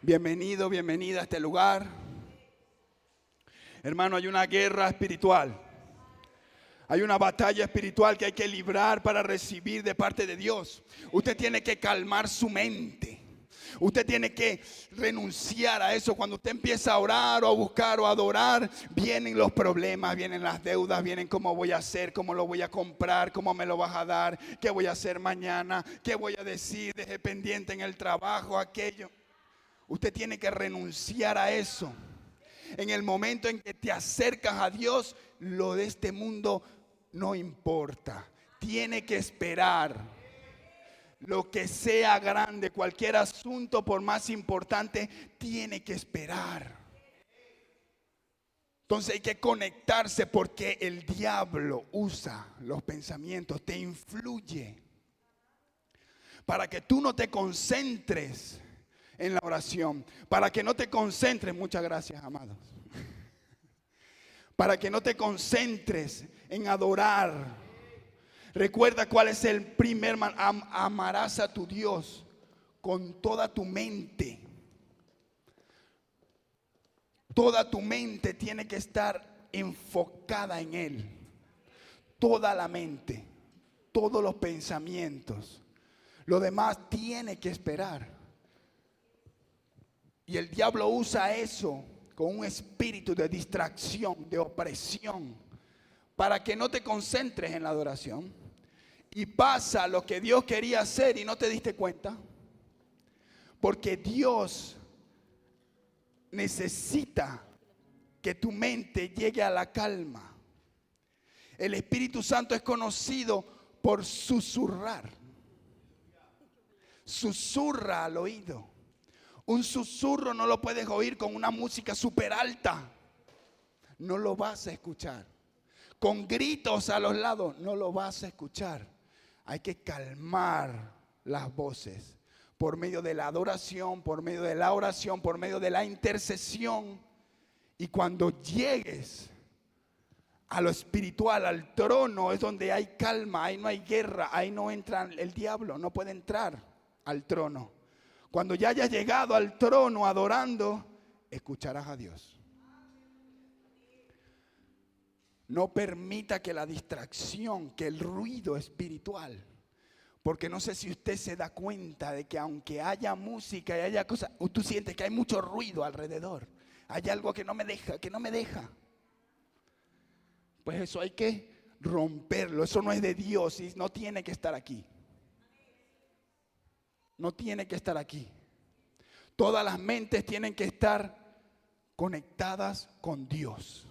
Bienvenido, bienvenida a este lugar. Hermano, hay una guerra espiritual. Hay una batalla espiritual que hay que librar para recibir de parte de Dios. Usted tiene que calmar su mente. Usted tiene que renunciar a eso. Cuando usted empieza a orar o a buscar o a adorar, vienen los problemas, vienen las deudas, vienen cómo voy a hacer, cómo lo voy a comprar, cómo me lo vas a dar, qué voy a hacer mañana, qué voy a decir, dejé pendiente en el trabajo, aquello. Usted tiene que renunciar a eso. En el momento en que te acercas a Dios, lo de este mundo no importa. Tiene que esperar. Lo que sea grande, cualquier asunto por más importante, tiene que esperar. Entonces hay que conectarse porque el diablo usa los pensamientos, te influye para que tú no te concentres en la oración, para que no te concentres, muchas gracias, amados, para que no te concentres en adorar. Recuerda cuál es el primer mandamiento: amarás a tu Dios con toda tu mente. Toda tu mente tiene que estar enfocada en Él. Toda la mente, todos los pensamientos. Lo demás tiene que esperar. Y el diablo usa eso con un espíritu de distracción, de opresión, para que no te concentres en la adoración. Y pasa lo que Dios quería hacer y no te diste cuenta. Porque Dios necesita que tu mente llegue a la calma. El Espíritu Santo es conocido por susurrar. Susurra al oído. Un susurro no lo puedes oír con una música súper alta. No lo vas a escuchar. Con gritos a los lados, no lo vas a escuchar. Hay que calmar las voces por medio de la adoración, por medio de la oración, por medio de la intercesión. Y cuando llegues a lo espiritual, al trono, es donde hay calma, ahí no hay guerra, ahí no entra el diablo, no puede entrar al trono. Cuando ya hayas llegado al trono adorando, escucharás a Dios. No permita que la distracción, que el ruido espiritual, porque no sé si usted se da cuenta de que aunque haya música y haya cosas, tú sientes que hay mucho ruido alrededor. Hay algo que no me deja. Pues eso hay que romperlo. Eso no es de Dios y no tiene que estar aquí. No tiene que estar aquí. Todas las mentes tienen que estar conectadas con Dios.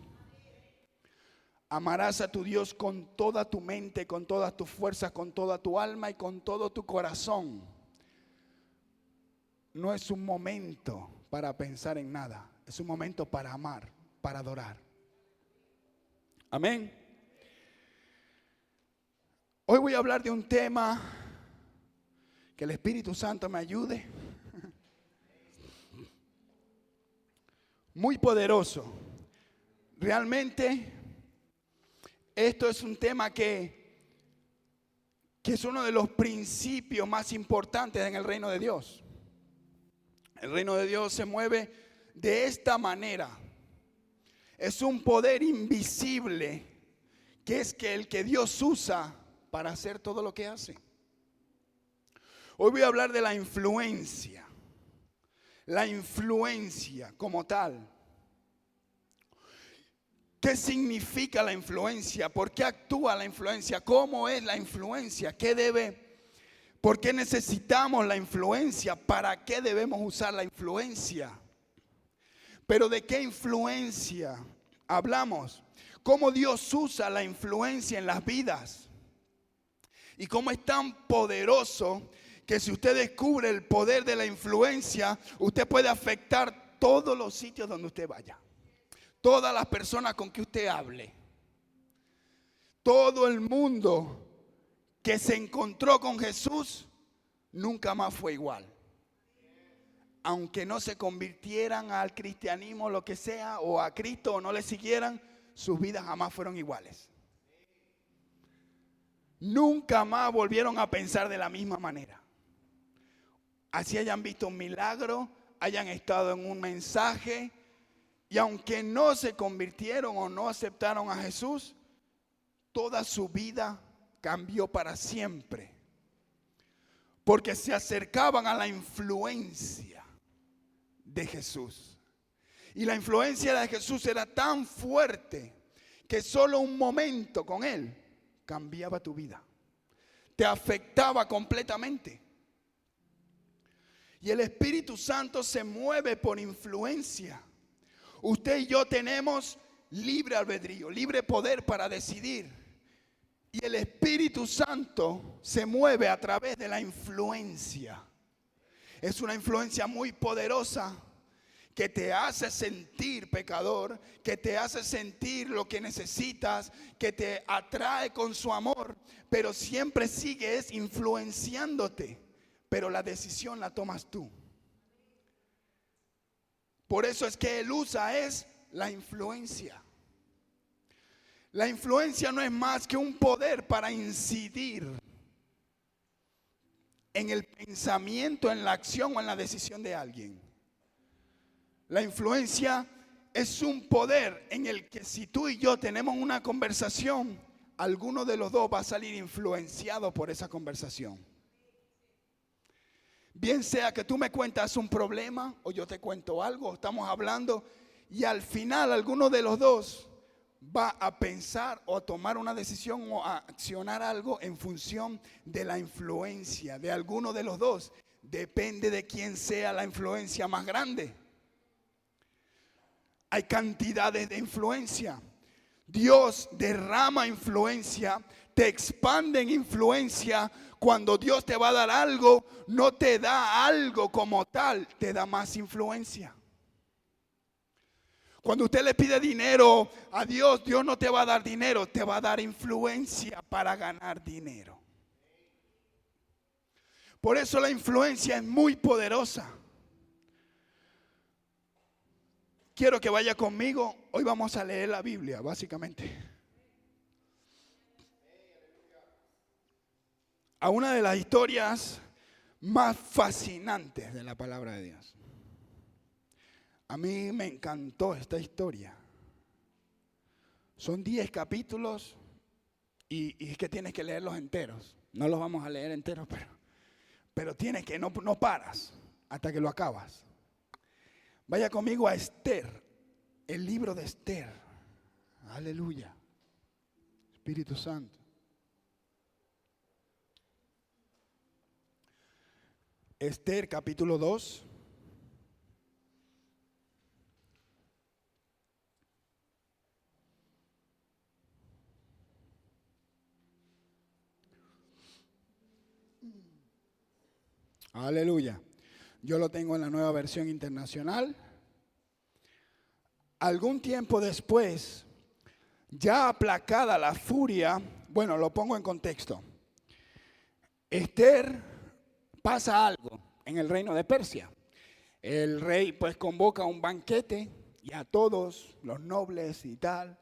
Amarás a tu Dios con toda tu mente, con todas tus fuerzas, con toda tu alma y con todo tu corazón. No es un momento para pensar en nada. Es un momento para amar, para adorar. Amén. Hoy voy a hablar de un tema que el Espíritu Santo me ayude. Muy poderoso. Realmente esto es un tema que es uno de los principios más importantes en el reino de Dios. El reino de Dios se mueve de esta manera. Es un poder invisible que es el que Dios usa para hacer todo lo que hace. Hoy voy a hablar de la influencia. La influencia como tal. ¿Qué significa la influencia? ¿Por qué actúa la influencia? ¿Cómo es la influencia? ¿Por qué necesitamos la influencia? ¿Para qué debemos usar la influencia? Pero ¿de qué influencia hablamos? ¿Cómo Dios usa la influencia en las vidas? Y cómo es tan poderoso que si usted descubre el poder de la influencia, usted puede afectar todos los sitios donde usted vaya. Todas las personas con que usted hable. Todo el mundo que se encontró con Jesús nunca más fue igual. Aunque no se convirtieran al cristianismo, lo que sea, o a Cristo, o no le siguieran, sus vidas jamás fueron iguales. Nunca más volvieron a pensar de la misma manera. Así hayan visto un milagro, hayan estado en un mensaje y aunque no se convirtieron o no aceptaron a Jesús, toda su vida cambió para siempre. Porque se acercaban a la influencia de Jesús. Y la influencia de Jesús era tan fuerte que solo un momento con Él cambiaba tu vida. Te afectaba completamente. Y el Espíritu Santo se mueve por influencia. Usted y yo tenemos libre albedrío, libre poder para decidir. Y el Espíritu Santo se mueve a través de la influencia. Es una influencia muy poderosa que te hace sentir pecador, que te hace sentir lo que necesitas, que te atrae con su amor, pero siempre sigues influenciándote, pero la decisión la tomas tú. Por eso es que Él usa la influencia. La influencia no es más que un poder para incidir en el pensamiento, en la acción o en la decisión de alguien. La influencia es un poder en el que si tú y yo tenemos una conversación, alguno de los dos va a salir influenciado por esa conversación. Bien sea que tú me cuentas un problema o yo te cuento algo, estamos hablando y al final alguno de los dos va a pensar o a tomar una decisión o a accionar algo en función de la influencia de alguno de los dos. Depende de quién sea la influencia más grande. Hay cantidades de influencia. Dios derrama influencia, te expande en influencia. Cuando Dios te va a dar algo, no te da algo como tal, te da más influencia. Cuando usted le pide dinero a Dios, Dios no te va a dar dinero, te va a dar influencia para ganar dinero. Por eso la influencia es muy poderosa. Quiero que vaya conmigo. Hoy vamos a leer la Biblia, básicamente. A una de las historias más fascinantes de la palabra de Dios. A mí me encantó esta historia. Son 10 capítulos y es que tienes que leerlos enteros. No los vamos a leer enteros, pero tienes que, no paras hasta que lo acabas. Vaya conmigo a Esther, el libro de Esther. Aleluya. Espíritu Santo. Esther capítulo 2. Aleluya. Yo lo tengo en la Nueva Versión Internacional. Algún tiempo después, ya aplacada la furia, bueno, lo pongo en contexto. Esther pasa algo en el reino de Persia. El rey pues convoca un banquete y a todos los nobles y tal,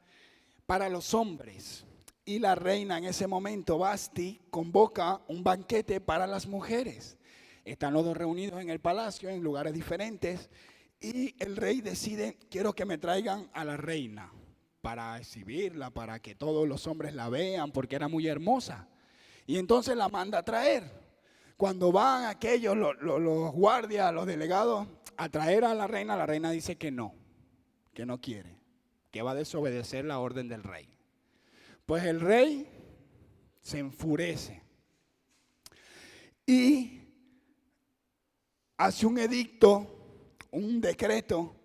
para los hombres. Y la reina en ese momento, Vasti, convoca un banquete para las mujeres. Están los dos reunidos en el palacio, en lugares diferentes, y el rey decide, quiero que me traigan a la reina para exhibirla, para que todos los hombres la vean, porque era muy hermosa. Y entonces la manda a traer. Cuando van aquellos, los guardias, los delegados, a traer a la reina dice que no quiere, que va a desobedecer la orden del rey. Pues el rey se enfurece y hace un edicto, un decreto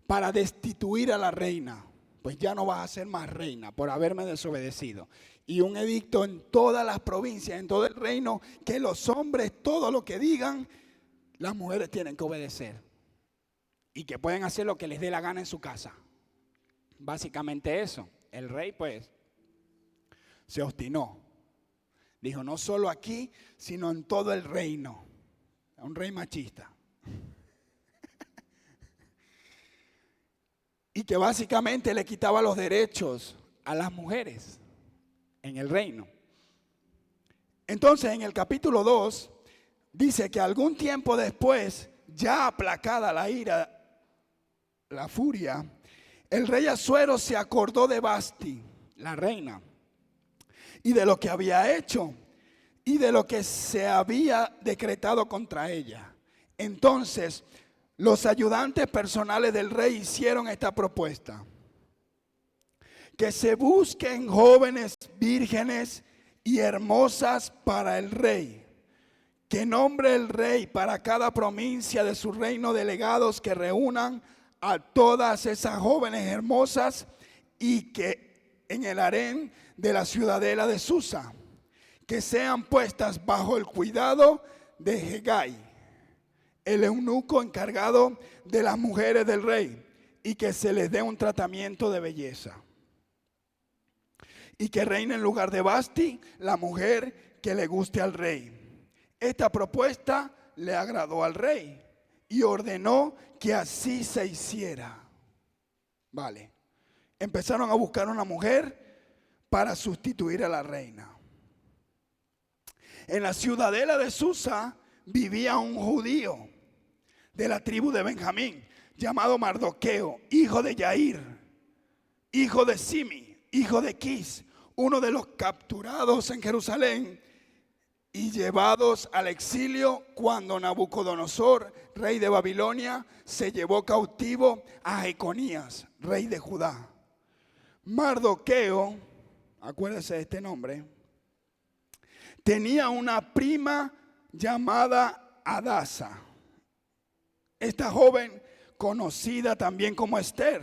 para destituir a la reina. Pues ya no vas a ser más reina por haberme desobedecido. Y un edicto en todas las provincias, en todo el reino, que los hombres, todo lo que digan, las mujeres tienen que obedecer. Y que pueden hacer lo que les dé la gana en su casa. Básicamente eso. El rey pues se obstinó. Dijo, no solo aquí, sino en todo el reino. Un rey machista. Y que básicamente le quitaba los derechos a las mujeres en el reino. Entonces en el capítulo 2 dice que algún tiempo después ya aplacada la ira, la furia, el rey Asuero se acordó de Vasti, la reina, y de lo que había hecho y de lo que se había decretado contra ella. Entonces, los ayudantes personales del rey hicieron esta propuesta: que se busquen jóvenes vírgenes y hermosas para el rey, que nombre el rey para cada provincia de su reino delegados que reúnan a todas esas jóvenes hermosas y que en el harén de la ciudadela de Susa, que sean puestas bajo el cuidado de Hegai, el eunuco encargado de las mujeres del rey, y que se les dé un tratamiento de belleza. Y que reine en lugar de Vasti la mujer que le guste al rey. Esta propuesta le agradó al rey y ordenó que así se hiciera. Vale. Empezaron a buscar una mujer para sustituir a la reina. En la ciudadela de Susa vivía un judío de la tribu de Benjamín llamado Mardoqueo, hijo de Yair, hijo de Simi, hijo de Quis, uno de los capturados en Jerusalén y llevados al exilio cuando Nabucodonosor, rey de Babilonia, se llevó cautivo a Jeconías, rey de Judá. Mardoqueo, acuérdese de este nombre, tenía una prima llamada Adasa. Esta joven, conocida también como Esther,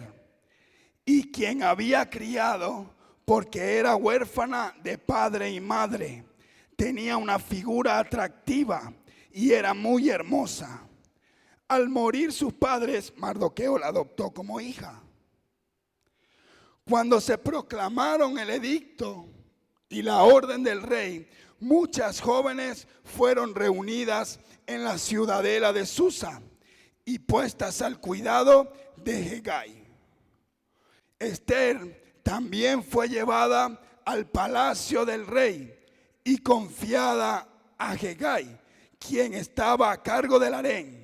y quien había criado porque era huérfana de padre y madre, tenía una figura atractiva y era muy hermosa. Al morir sus padres, Mardoqueo la adoptó como hija. Cuando se proclamaron el edicto y la orden del rey, muchas jóvenes fueron reunidas en la ciudadela de Susa y puestas al cuidado de Hegai. Esther también fue llevada al palacio del rey y confiada a Hegai, quien estaba a cargo del harén.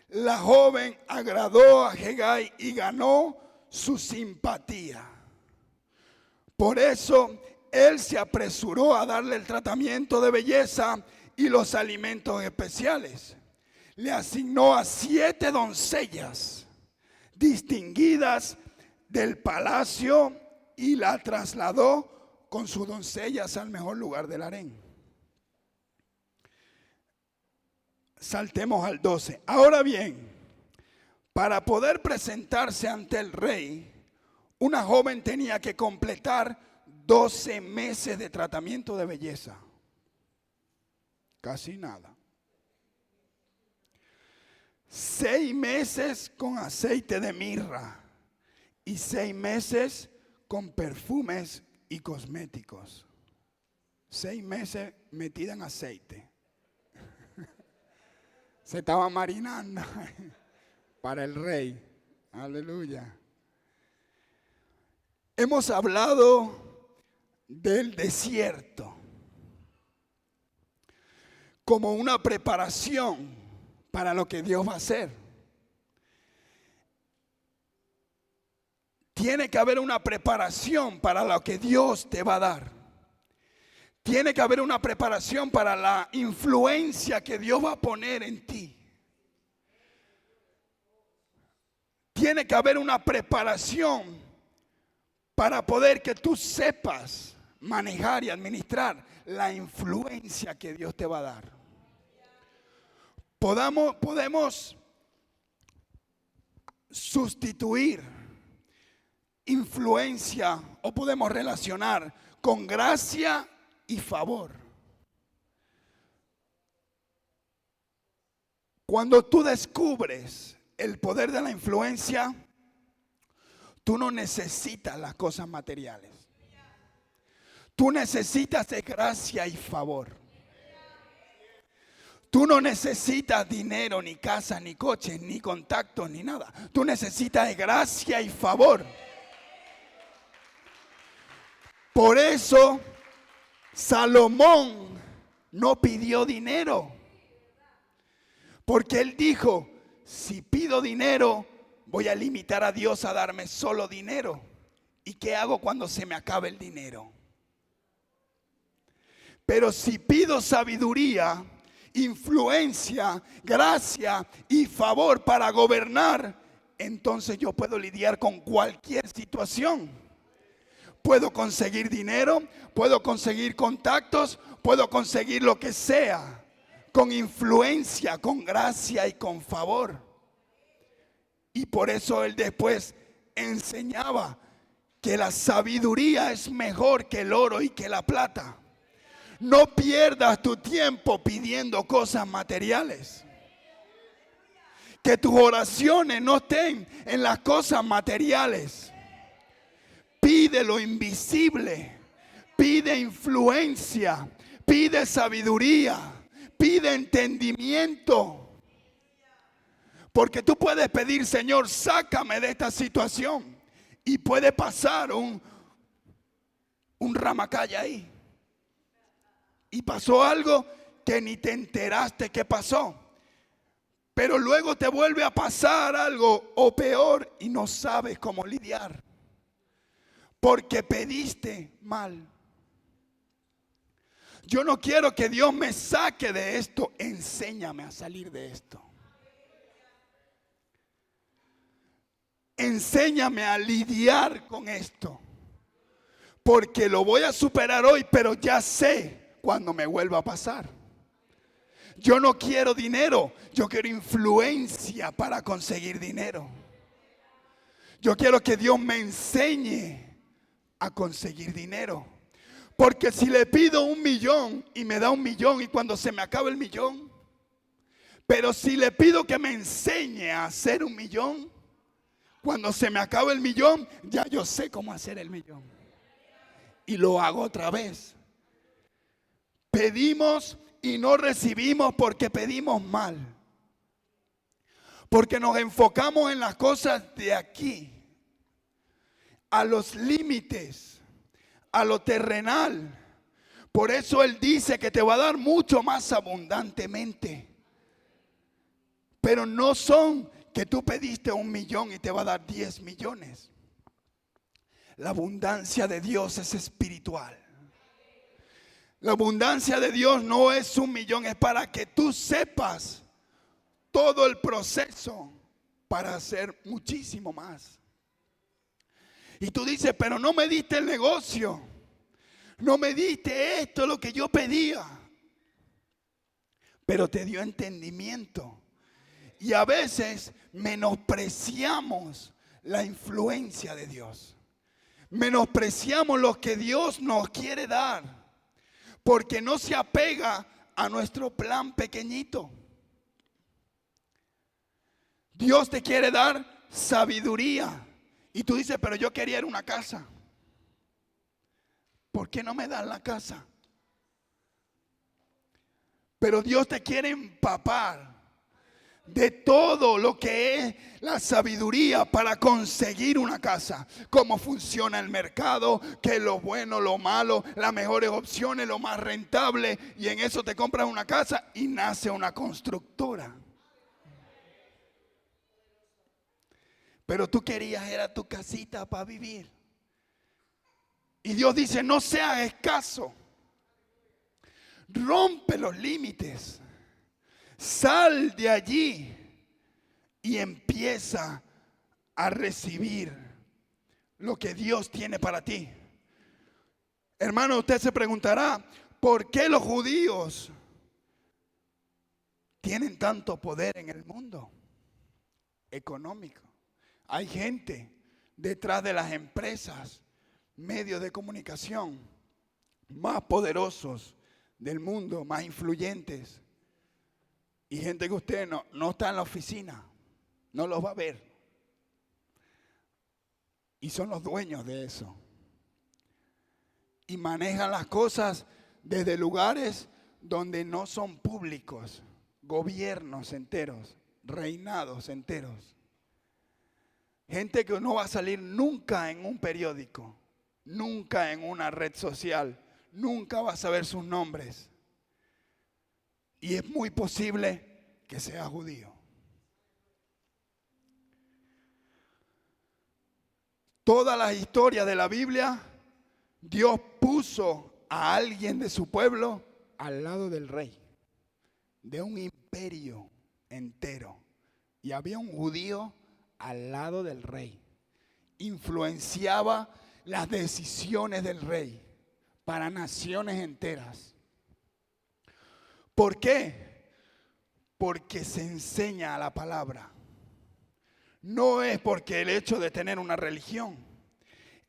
La joven agradó a Hegai y ganó su simpatía. Por eso él se apresuró a darle el tratamiento de belleza y los alimentos especiales. Le asignó a 7 doncellas distinguidas del palacio y la trasladó con sus doncellas al mejor lugar del harén. Saltemos al 12. Ahora bien, para poder presentarse ante el rey, una joven tenía que completar 12 meses de tratamiento de belleza. Casi nada. 6 meses con aceite de mirra y 6 meses con perfumes y cosméticos. 6 meses metida en aceite. Se estaba marinando para el rey. Aleluya. Hemos hablado del desierto como una preparación para lo que Dios va a hacer. Tiene que haber una preparación para lo que Dios te va a dar. Tiene que haber una preparación para la influencia que Dios va a poner en ti. Tiene que haber una preparación para poder que tú sepas manejar y administrar la influencia que Dios te va a dar. Podemos sustituir influencia o podemos relacionar con gracia y favor. Cuando tú descubres el poder de la influencia, tú no necesitas las cosas materiales. Tú necesitas de gracia y favor. Tú no necesitas dinero, ni casa, ni coches, ni contactos, ni nada. Tú necesitas de gracia y favor. Por eso Salomón no pidió dinero, Porque él dijo, si pido dinero, voy a limitar a Dios a darme solo dinero. ¿Y qué hago cuando se me acabe el dinero? Pero si pido sabiduría, influencia, gracia y favor para gobernar, entonces yo puedo lidiar con cualquier situación. Puedo conseguir dinero, puedo conseguir contactos, puedo conseguir lo que sea, con influencia, con gracia y con favor. Y por eso él después enseñaba que la sabiduría es mejor que el oro y que la plata. No pierdas tu tiempo pidiendo cosas materiales. Que tus oraciones no estén en las cosas materiales. Pide lo invisible. Pide influencia. Pide sabiduría. Pide entendimiento. Porque tú puedes pedir, Señor, sácame de esta situación. Y puede pasar un ramacaya ahí. Y pasó algo que ni te enteraste que pasó. Pero luego te vuelve a pasar algo o peor y no sabes cómo lidiar. Porque pediste mal. Yo no quiero que Dios me saque de esto. Enséñame a salir de esto. Enséñame a lidiar con esto. Porque lo voy a superar hoy, pero ya sé cuando me vuelva a pasar. Yo no quiero dinero, yo quiero influencia para conseguir dinero. Yo quiero que Dios me enseñe a conseguir dinero. Porque si le pido 1 millón y me da 1 millón y cuando se me acaba el millón, pero si le pido que me enseñe a hacer 1 millón, cuando se me acaba el millón, ya yo sé cómo hacer el millón. Y lo hago otra vez. Pedimos y no recibimos porque pedimos mal. Porque nos enfocamos en las cosas de aquí, a los límites, a lo terrenal. Por eso Él dice que te va a dar mucho más abundantemente. Pero no son que tú pediste 1 millón y te va a dar 10 millones. La abundancia de Dios es espiritual. La abundancia de Dios no es 1 millón, es para que tú sepas todo el proceso para hacer muchísimo más. Y tú dices, pero no me diste el negocio, no me diste esto, lo que yo pedía. Pero te dio entendimiento. Y a veces menospreciamos la influencia de Dios. Menospreciamos lo que Dios nos quiere dar. Porque no se apega a nuestro plan pequeñito. Dios te quiere dar sabiduría. Y tú dices, pero yo quería ir a una casa. ¿Por qué no me dan la casa? Pero Dios te quiere empapar de todo lo que es la sabiduría para conseguir una casa. Cómo funciona el mercado, qué es lo bueno, lo malo, las mejores opciones, lo más rentable. Y en eso te compras una casa y nace una constructora. Pero tú querías, era tu casita para vivir. Y Dios dice, no seas escaso. Rompe los límites. Sal de allí y empieza a recibir lo que Dios tiene para ti. Hermano, usted se preguntará, ¿por qué los judíos tienen tanto poder en el mundo económico? Hay gente detrás de las empresas, medios de comunicación más poderosos del mundo, más influyentes. Y gente que usted no está en la oficina, no los va a ver. Y son los dueños de eso. Y manejan las cosas desde lugares donde no son públicos. Gobiernos enteros, reinados enteros. Gente que no va a salir nunca en un periódico, nunca en una red social, nunca va a saber sus nombres. Y es muy posible que sea judío. Todas las historias de la Biblia, Dios puso a alguien de su pueblo al lado del rey, de un imperio entero. Y había un judío al lado del rey. Influenciaba las decisiones del rey para naciones enteras. ¿Por qué? Porque se enseña la palabra. No es porque el hecho de tener una religión,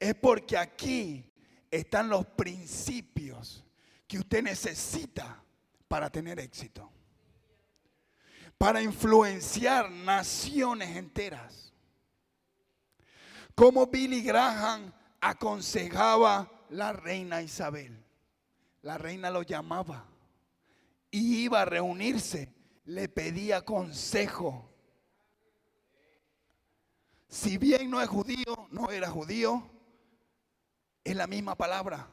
es porque aquí están los principios que usted necesita para tener éxito, para influenciar naciones enteras. Como Billy Graham aconsejaba la reina Isabel. La reina lo llamaba y iba a reunirse, le pedía consejo. Si bien no es judío, no era judío, es la misma palabra.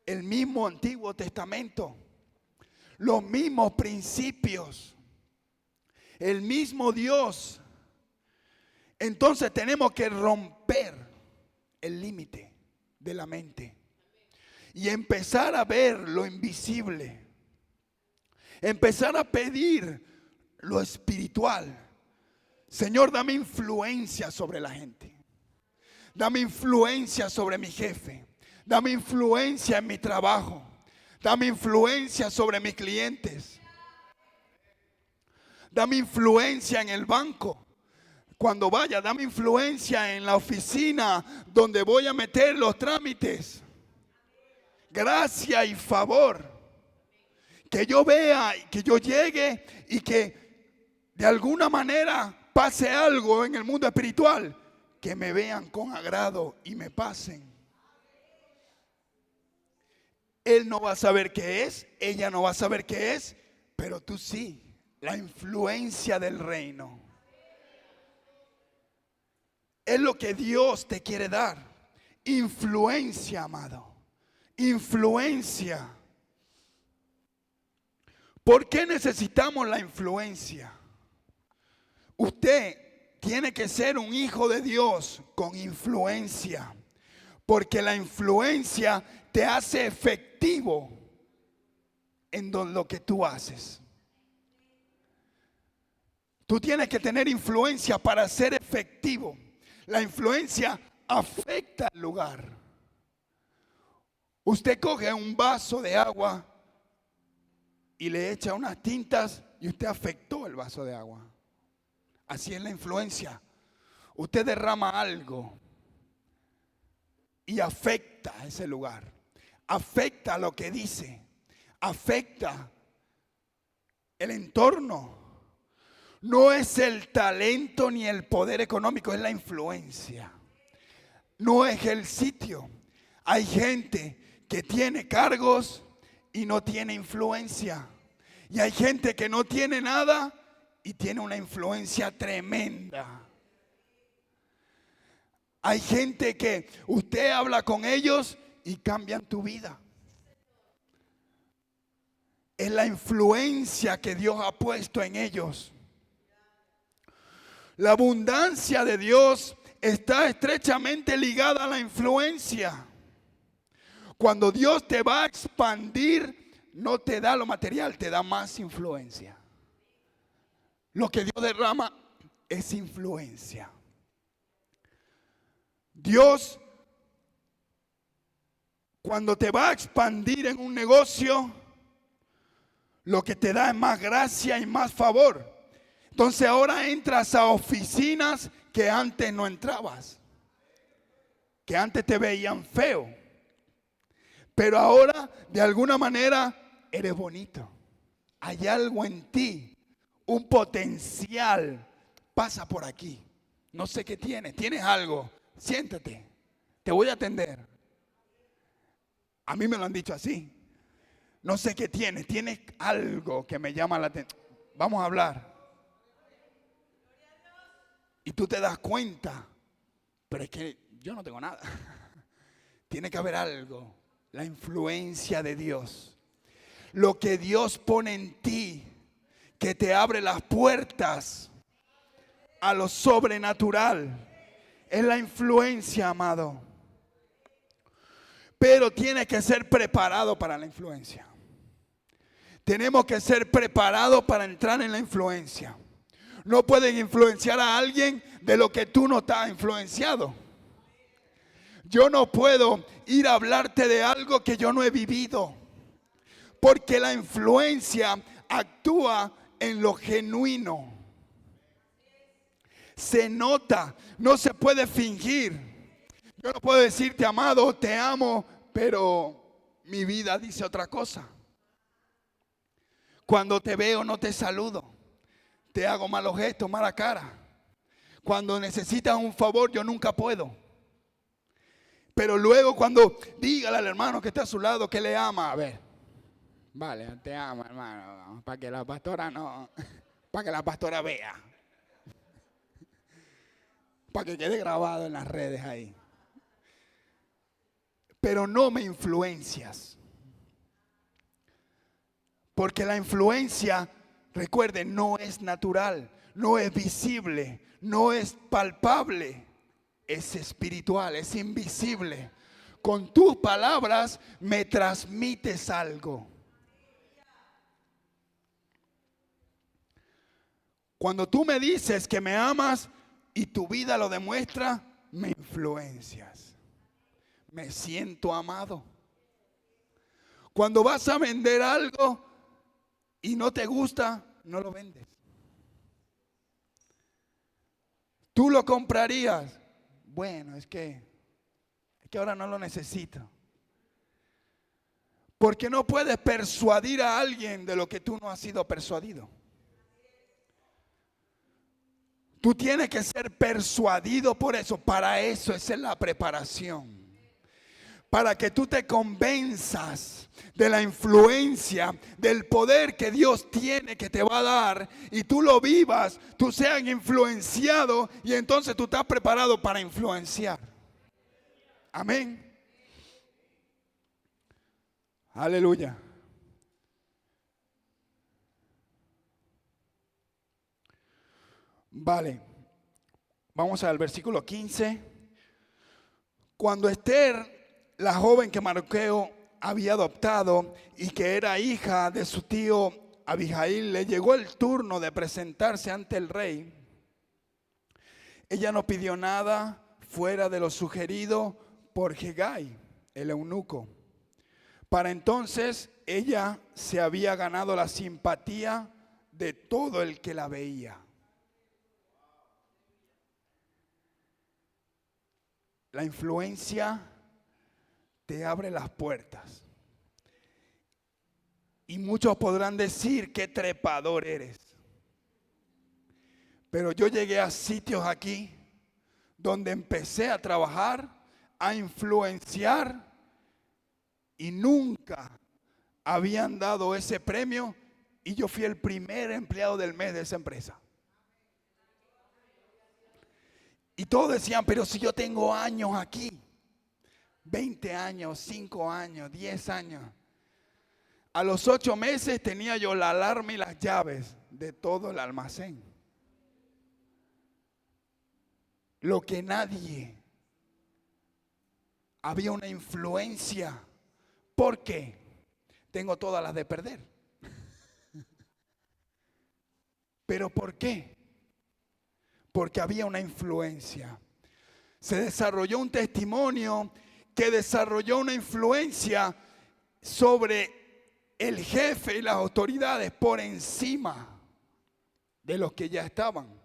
El mismo Antiguo Testamento, los mismos principios, el mismo Dios. Entonces tenemos que romper el límite de la mente y empezar a ver lo invisible, empezar a pedir lo espiritual. Señor, dame influencia sobre la gente, dame influencia sobre mi jefe, dame influencia en mi trabajo, dame influencia sobre mis clientes, dame influencia en el banco. Cuando vaya, dame influencia en la oficina donde voy a meter los trámites. Gracia y favor. Que yo vea, que yo llegue y que de alguna manera pase algo en el mundo espiritual. Que me vean con agrado y me pasen. Él no va a saber qué es, ella no va a saber qué es, pero tú sí. La influencia del reino. Es lo que Dios te quiere dar. Influencia, amado. Influencia. ¿Por qué necesitamos la influencia? Usted tiene que ser un hijo de Dios con influencia. Porque la influencia te hace efectivo en lo que tú haces. Tú tienes que tener influencia para ser efectivo. La influencia afecta al lugar. Usted coge un vaso de agua y le echa unas tintas y usted afectó el vaso de agua. Así es la influencia. Usted derrama algo y afecta a ese lugar. Afecta lo que dice. Afecta el entorno. No es el talento ni el poder económico, es la influencia. No es el sitio. Hay gente que tiene cargos y no tiene influencia. Y hay gente que no tiene nada y tiene una influencia tremenda. Hay gente que usted habla con ellos y cambian tu vida. Es la influencia que Dios ha puesto en ellos. La abundancia de Dios está estrechamente ligada a la influencia. Cuando Dios te va a expandir, no te da lo material, te da más influencia. Lo que Dios derrama es influencia. Dios, cuando te va a expandir en un negocio, lo que te da es más gracia y más favor. Entonces ahora entras a oficinas que antes no entrabas, que antes te veían feo, pero ahora de alguna manera eres bonito. Hay algo en ti, un potencial, pasa por aquí. No sé qué tienes, tienes algo, siéntate, te voy a atender. A mí me lo han dicho así. No sé qué tienes algo que me llama la atención. Vamos a hablar. Y tú te das cuenta, pero es que yo no tengo nada. Tiene que haber algo, la influencia de Dios. Lo que Dios pone en ti, que te abre las puertas a lo sobrenatural. Es la influencia, amado. Pero tiene que ser preparado para la influencia. Tenemos que ser preparados para entrar en la influencia. No pueden influenciar a alguien de lo que tú no estás influenciado. Yo no puedo ir a hablarte de algo que yo no he vivido. Porque la influencia actúa en lo genuino. Se nota, no se puede fingir. Yo no puedo decirte, amado, te amo, pero mi vida dice otra cosa. Cuando te veo no te saludo. Te hago malos gestos, mala cara. Cuando necesitas un favor yo nunca puedo. Pero luego cuando dígale al hermano que está a su lado que le ama, a ver. Vale, te amo, hermano, para que la pastora para que la pastora vea. Para que quede grabado en las redes ahí. Pero no me influencias. Porque la influencia, recuerden, no es natural, no es visible, no es palpable, es espiritual, es invisible. Con tus palabras me transmites algo. Cuando tú me dices que me amas y tu vida lo demuestra, me influencias. Me siento amado. Cuando vas a vender algo y no te gusta, no lo vendes. ¿Tú lo comprarías? Bueno, es que ahora no lo necesito. Porque no puedes persuadir a alguien de lo que tú no has sido persuadido. Tú tienes que ser persuadido por eso. Para eso, esa es la preparación. Para que tú te convenzas de la influencia, del poder que Dios tiene, que te va a dar, y tú lo vivas, tú seas influenciado, y entonces tú estás preparado para influenciar. Amén. Aleluya. Vale. Vamos al versículo 15. Cuando Esther, la joven que Mardoqueo había adoptado y que era hija de su tío Abijail, le llegó el turno de presentarse ante el rey. Ella no pidió nada fuera de lo sugerido por Hegai, el eunuco. Para entonces ella se había ganado la simpatía de todo el que la veía. La influencia te abre las puertas. Y muchos podrán decir qué trepador eres. Pero yo llegué a sitios aquí donde empecé a trabajar, a influenciar, y nunca habían dado ese premio, y yo fui el primer empleado del mes de esa empresa. Y todos decían, pero si yo tengo años aquí, 20 años, 5 años, 10 años. A los 8 meses tenía yo la alarma y las llaves de todo el almacén. Lo que nadie, había una influencia. ¿Por qué? Tengo todas las de perder. ¿Pero por qué? Porque había una influencia. Se desarrolló un testimonio que desarrolló una influencia sobre el jefe y las autoridades por encima de los que ya estaban.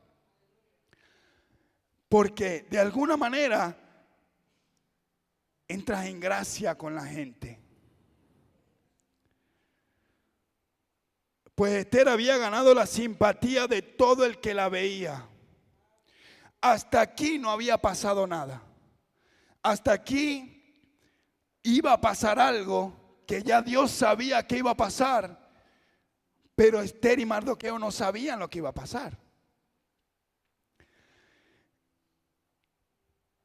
Porque de alguna manera entras en gracia con la gente. Pues Esther había ganado la simpatía de todo el que la veía. Hasta aquí no había pasado nada. Hasta aquí iba a pasar algo que ya Dios sabía que iba a pasar, pero Esther y Mardoqueo no sabían lo que iba a pasar.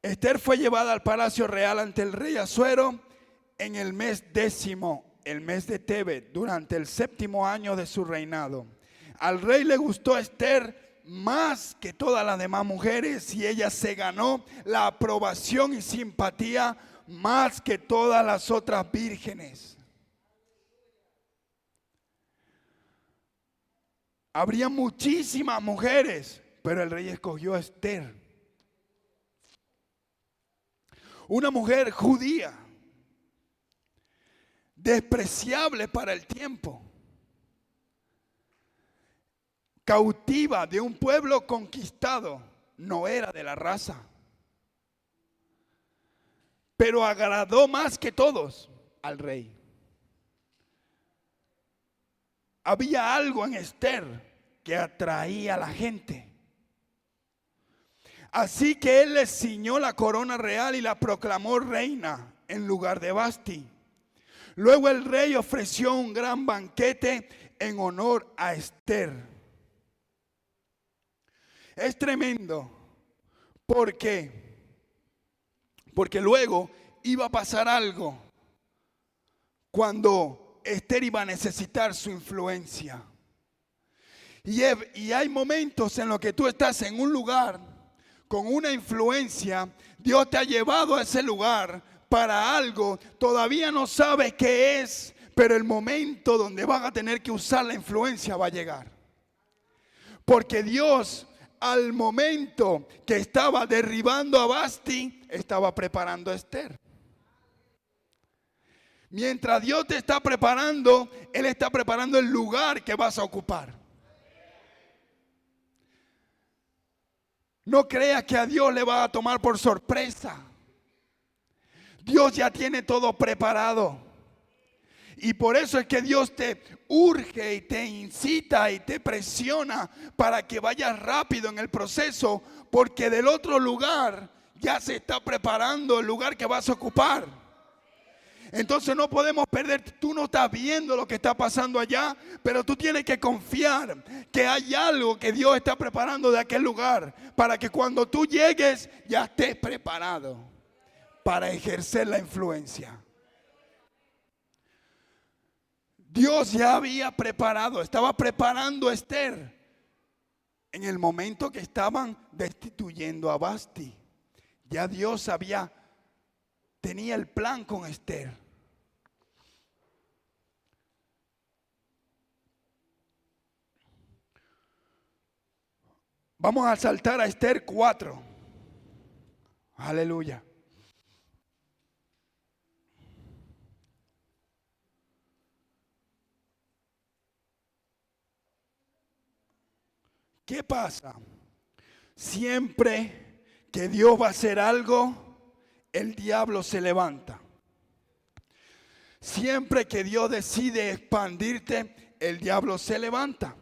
Esther fue llevada al palacio real ante el rey Asuero en el mes 10º, el mes de Tebet, durante el 7º año de su reinado. Al rey le gustó Esther más que todas las demás mujeres y ella se ganó la aprobación y simpatía más que todas las otras vírgenes. Habría muchísimas mujeres, pero el rey escogió a Esther, una mujer judía, despreciable para el tiempo, cautiva de un pueblo conquistado, no era de la raza, pero agradó más que todos al rey. Había algo en Esther que atraía a la gente. Así que él le ciñó la corona real y la proclamó reina en lugar de Vasti. Luego el rey ofreció un gran banquete en honor a Esther. Es tremendo. ¿Por qué? Porque luego iba a pasar algo cuando Esther iba a necesitar su influencia. Y hay momentos en los que tú estás en un lugar con una influencia. Dios te ha llevado a ese lugar para algo. Todavía no sabes qué es, pero el momento donde vas a tener que usar la influencia va a llegar. Porque Dios, al momento que estaba derribando a Vasti, estaba preparando a Esther. Mientras Dios te está preparando, Él está preparando el lugar que vas a ocupar. No creas que a Dios le va a tomar por sorpresa. Dios ya tiene todo preparado. Y por eso es que Dios te urge y te incita y te presiona para que vayas rápido en el proceso, porque del otro lugar ya se está preparando el lugar que vas a ocupar. Entonces no podemos perder. Tú no estás viendo lo que está pasando allá, pero tú tienes que confiar que hay algo que Dios está preparando de aquel lugar, para que cuando tú llegues ya estés preparado para ejercer la influencia. Dios ya había preparado, estaba preparando a Esther en el momento que estaban destituyendo a Vasti. Ya Dios tenía el plan con Esther. Vamos a saltar a Esther 4. Aleluya. ¿Qué pasa? Siempre que Dios va a hacer algo, el diablo se levanta. Siempre que Dios decide expandirte, el diablo se levanta.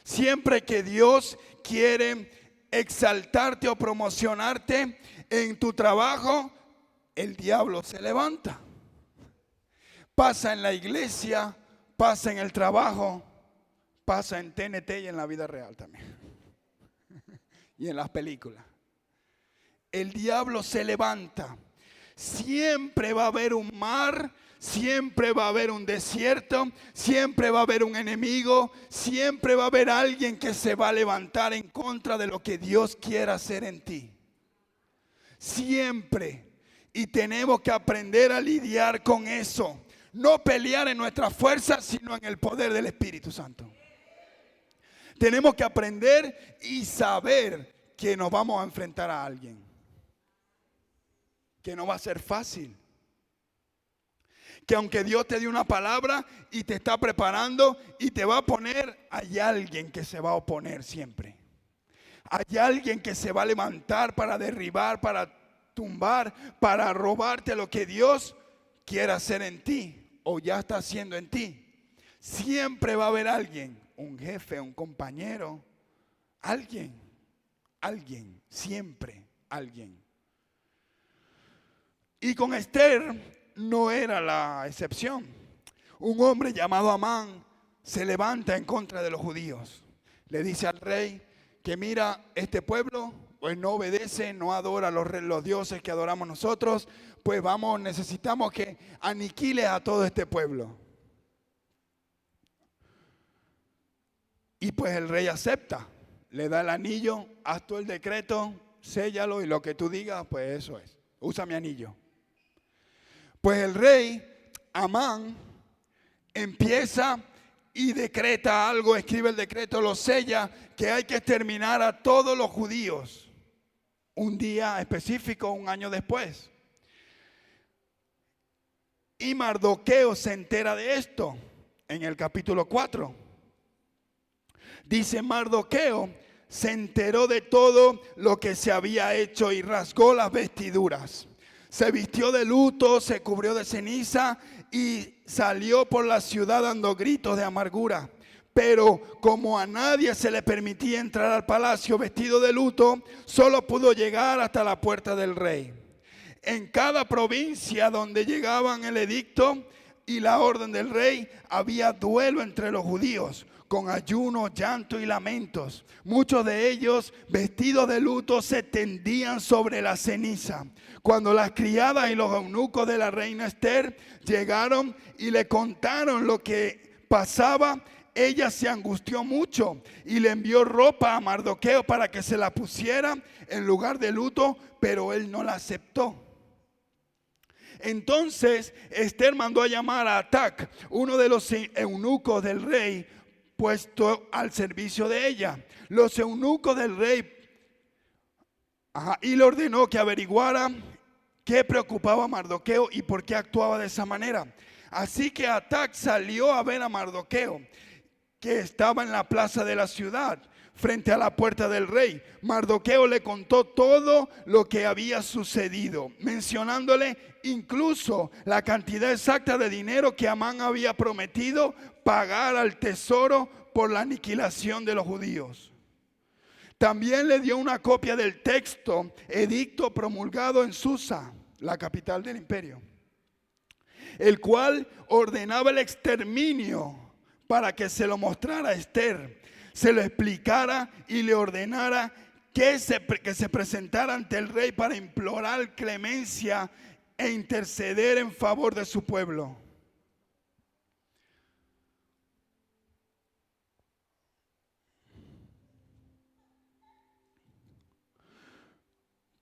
Siempre que Dios quiere exaltarte o promocionarte en tu trabajo, el diablo se levanta. Pasa en la iglesia, pasa en el trabajo, pasa en TNT y en la vida real también. Y en las películas. El diablo se levanta. Siempre va a haber un mar, siempre va a haber un desierto, siempre va a haber un enemigo, siempre va a haber alguien que se va a levantar en contra de lo que Dios quiera hacer en ti. Siempre. Y tenemos que aprender a lidiar con eso. No pelear en nuestras fuerzas, sino en el poder del Espíritu Santo. Tenemos que aprender y saber que nos vamos a enfrentar a alguien. Que no va a ser fácil. Que aunque Dios te dio una palabra y te está preparando y te va a poner, hay alguien que se va a oponer siempre. Hay alguien que se va a levantar para derribar, para tumbar, para robarte lo que Dios quiere hacer en ti o ya está haciendo en ti. Siempre va a haber alguien, un jefe, un compañero, alguien, siempre alguien. Y con Esther no era la excepción. Un hombre llamado Amán se levanta en contra de los judíos. Le dice al rey que mira, este pueblo pues no obedece, no adora los dioses que adoramos nosotros, pues necesitamos que aniquile a todo este pueblo. Y pues el rey acepta, le da el anillo, haz tú el decreto, séllalo y lo que tú digas, pues eso es. Usa mi anillo. Pues el rey Amán empieza y decreta algo, escribe el decreto, lo sella, que hay que exterminar a todos los judíos. Un día específico, un año después. Y Mardoqueo se entera de esto en el capítulo 4. Dice: Mardoqueo se enteró de todo lo que se había hecho y rasgó las vestiduras. Se vistió de luto, se cubrió de ceniza y salió por la ciudad dando gritos de amargura. Pero como a nadie se le permitía entrar al palacio vestido de luto, solo pudo llegar hasta la puerta del rey. En cada provincia donde llegaban el edicto y la orden del rey, había duelo entre los judíos, con ayuno, llanto y lamentos. Muchos de ellos, vestidos de luto, se tendían sobre la ceniza. Cuando las criadas y los eunucos de la reina Esther llegaron y le contaron lo que pasaba, ella se angustió mucho y le envió ropa a Mardoqueo para que se la pusiera en lugar de luto, pero él no la aceptó. Entonces Esther mandó a llamar a Atac, uno de los eunucos del rey, puesto al servicio de ella. Los eunucos del rey, y le ordenó que averiguara qué preocupaba a Mardoqueo y por qué actuaba de esa manera. Así que Atac salió a ver a Mardoqueo, que estaba en la plaza de la ciudad, frente a la puerta del rey. Mardoqueo le contó todo lo que había sucedido, mencionándole incluso la cantidad exacta de dinero que Amán había prometido pagar al tesoro por la aniquilación de los judíos. También le dio una copia del texto, edicto promulgado en Susa, la capital del imperio, el cual ordenaba el exterminio, para que se lo mostrara a Esther, se lo explicara y le ordenara que se presentara ante el rey para implorar clemencia e interceder en favor de su pueblo.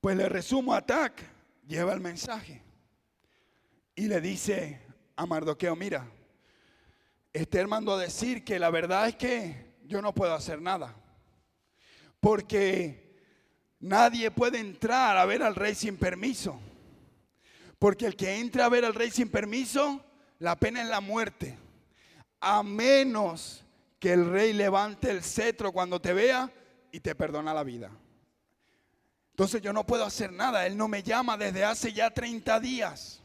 Pues le resumo: Atac lleva el mensaje y le dice a Mardoqueo: mira, Esther mandó a decir que la verdad es que yo no puedo hacer nada, porque nadie puede entrar a ver al rey sin permiso, porque el que entra a ver al rey sin permiso, la pena es la muerte, a menos que el rey levante el cetro cuando te vea y te perdona la vida. Entonces yo no puedo hacer nada. Él no me llama desde hace ya 30 días.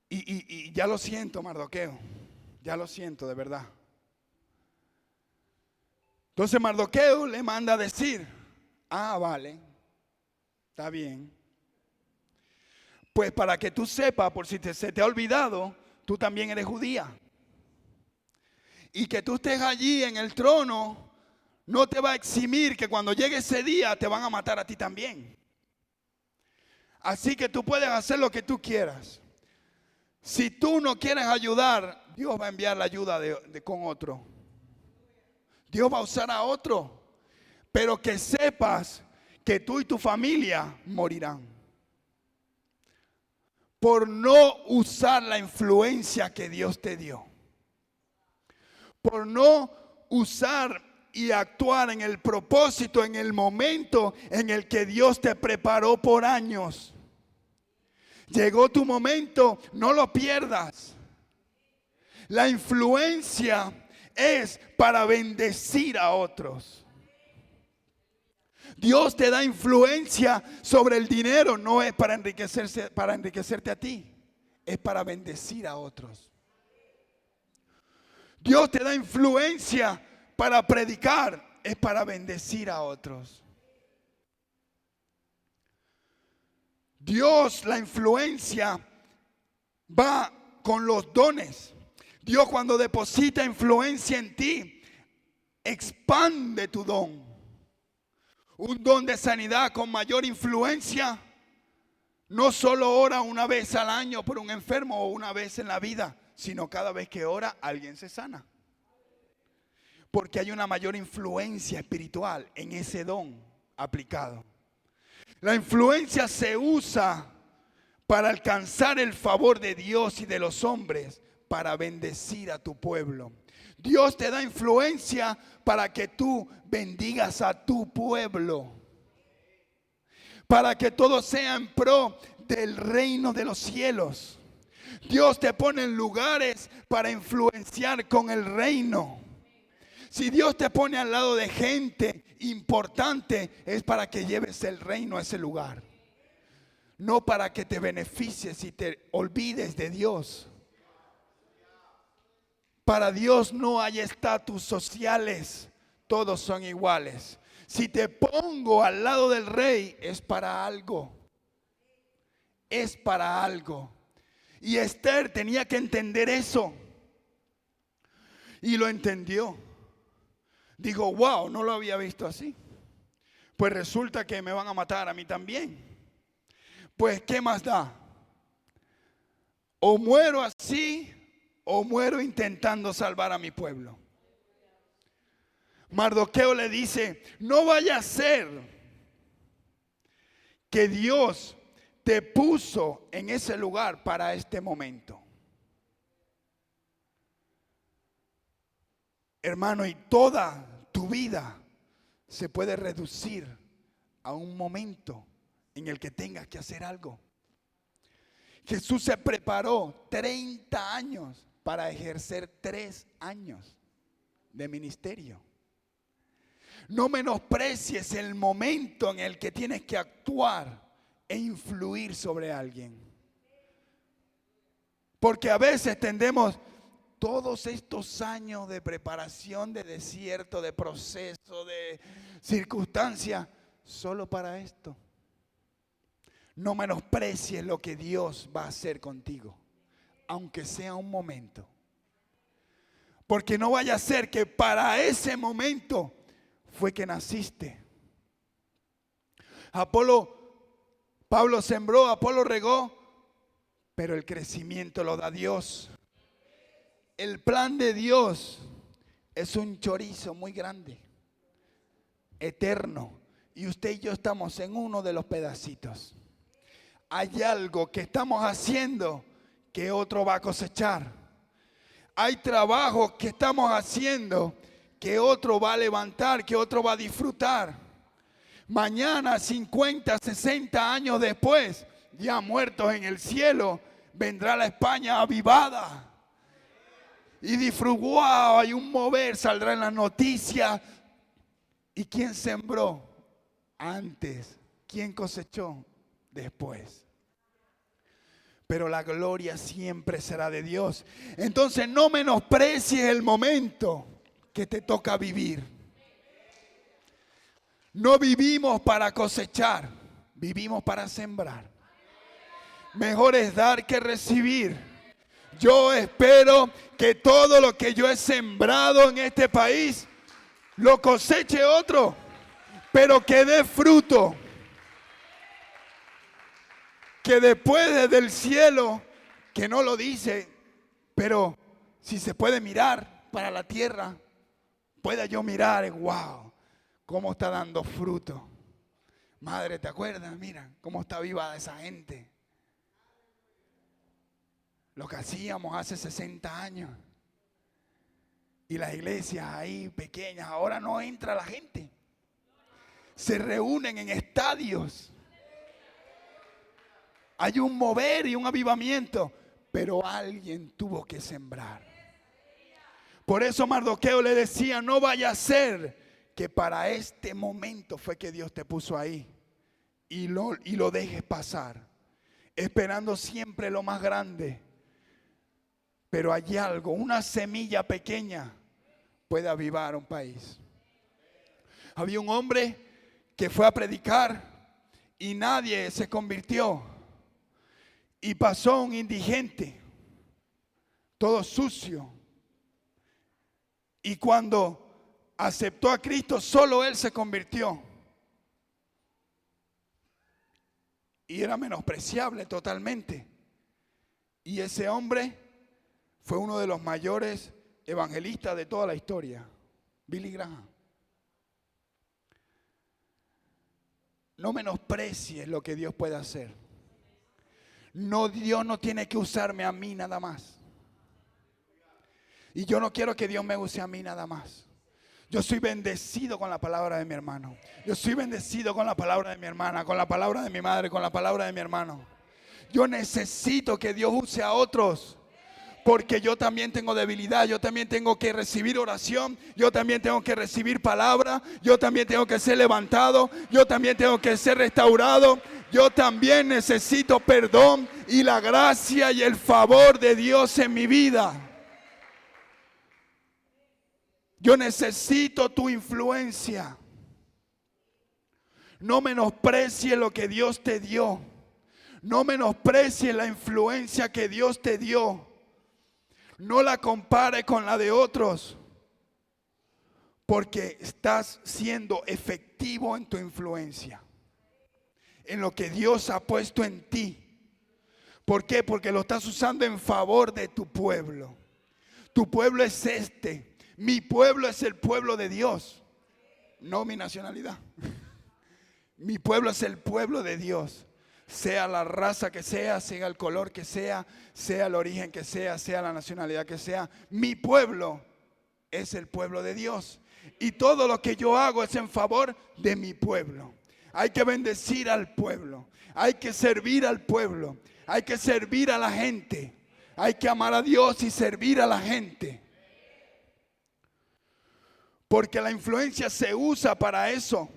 Y ya lo siento, Mardoqueo. Ya lo siento, de verdad. Entonces Mardoqueo le manda a decir: vale, está bien. Pues para que tú sepas, por si se te ha olvidado, tú también eres judía. Y que tú estés allí en el trono no te va a eximir que cuando llegue ese día te van a matar a ti también. Así que tú puedes hacer lo que tú quieras. Si tú no quieres ayudar, Dios va a enviar la ayuda con otro. Dios va a usar a otro. Pero que sepas que tú y tu familia morirán por no usar la influencia que Dios te dio. Por no usar y actuar en el propósito, en el momento en el que Dios te preparó por años. Llegó tu momento, no lo pierdas. La influencia es para bendecir a otros. Dios te da influencia sobre el dinero, no es para enriquecerte a ti, es para bendecir a otros. Dios te da influencia para predicar, es para bendecir a otros. Dios, la influencia va con los dones. Dios, cuando deposita influencia en ti, expande tu don. Un don de sanidad con mayor influencia no solo ora una vez al año por un enfermo o una vez en la vida, sino cada vez que ora alguien se sana. Porque hay una mayor influencia espiritual en ese don aplicado. La influencia se usa para alcanzar el favor de Dios y de los hombres, para bendecir a tu pueblo. Dios te da influencia para que tú bendigas a tu pueblo, para que todo sea en pro del reino de los cielos. Dios te pone en lugares para influenciar con el reino. Si Dios te pone al lado de gente importante, es para que lleves el reino a ese lugar. No para que te beneficies y te olvides de Dios. Para Dios no hay estatus sociales, todos son iguales. Si te pongo al lado del rey, es para algo. Es para algo. Y Esther tenía que entender eso. Y lo entendió. Dijo, wow, no lo había visto así. Pues resulta que me van a matar a mí también. Pues, ¿qué más da? O muero así, o muero intentando salvar a mi pueblo. Mardoqueo le dice, no vaya a ser que Dios te puso en ese lugar para este momento. Hermano, y toda tu vida se puede reducir a un momento en el que tengas que hacer algo. Jesús se preparó 30 años para ejercer 3 años de ministerio. No menosprecies el momento en el que tienes que actuar e influir sobre alguien. Porque a veces tendemos todos estos años de preparación, de desierto, de proceso, de circunstancia, solo para esto. No menosprecies lo que Dios va a hacer contigo, aunque sea un momento. Porque no vaya a ser que para ese momento fue que naciste. Pablo sembró, Apolo regó, pero el crecimiento lo da Dios. El plan de Dios es un chorizo muy grande, eterno, y usted y yo estamos en uno de los pedacitos. Hay algo que estamos haciendo que otro va a cosechar. Hay trabajo que estamos haciendo que otro va a levantar, que otro va a disfrutar. Mañana, 50, 60 años después, ya muertos en el cielo, vendrá la España avivada. Y disfrutó, hay un mover, saldrá en las noticias. ¿Y quién sembró antes? ¿Quién cosechó después? Pero la gloria siempre será de Dios. Entonces no menosprecies el momento que te toca vivir. No vivimos para cosechar, vivimos para sembrar. Mejor es dar que recibir. Yo espero que todo lo que yo he sembrado en este país lo coseche otro, pero que dé fruto. Que después desde el cielo, que no lo dice, pero si se puede mirar para la tierra, pueda yo mirar, wow, cómo está dando fruto. Madre, ¿te acuerdas? Mira cómo está viva esa gente. Lo que hacíamos hace 60 años. Y las iglesias ahí pequeñas, ahora no entra la gente. Se reúnen en estadios. Hay un mover y un avivamiento, pero alguien tuvo que sembrar. Por eso Mardoqueo le decía, no vaya a ser que para este momento fue que Dios te puso ahí y lo dejes pasar, esperando siempre lo más grande. Pero hay algo, una semilla pequeña puede avivar un país. Había un hombre que fue a predicar y nadie se convirtió. Y pasó un indigente, todo sucio. Y cuando aceptó a Cristo, solo él se convirtió. Y era menospreciable totalmente. Y ese hombre fue uno de los mayores evangelistas de toda la historia. Billy Graham. No menosprecies lo que Dios puede hacer. No, Dios no tiene que usarme a mí nada más. Y yo no quiero que Dios me use a mí nada más. Yo soy bendecido con la palabra de mi hermano. Yo soy bendecido con la palabra de mi hermana, con la palabra de mi madre, con la palabra de mi hermano. Yo necesito que Dios use a otros. Porque yo también tengo debilidad, yo también tengo que recibir oración, yo también tengo que recibir palabra, yo también tengo que ser levantado, yo también tengo que ser restaurado, yo también necesito perdón y la gracia y el favor de Dios en mi vida. Yo necesito tu influencia. No menosprecies lo que Dios te dio. No menosprecies la influencia que Dios te dio. No la compare con la de otros, porque estás siendo efectivo en tu influencia, en lo que Dios ha puesto en ti. ¿Por qué? Porque lo estás usando en favor de tu pueblo. Tu pueblo es este. Mi pueblo es el pueblo de Dios, no mi nacionalidad. Mi pueblo es el pueblo de Dios. Sea la raza que sea el color que sea el origen que sea la nacionalidad que sea. Mi pueblo es el pueblo de Dios. Y todo lo que yo hago es en favor de mi pueblo. Hay que bendecir al pueblo. Hay que servir al pueblo. Hay que servir a la gente. Hay que amar a Dios y servir a la gente. Porque la influencia se usa para eso.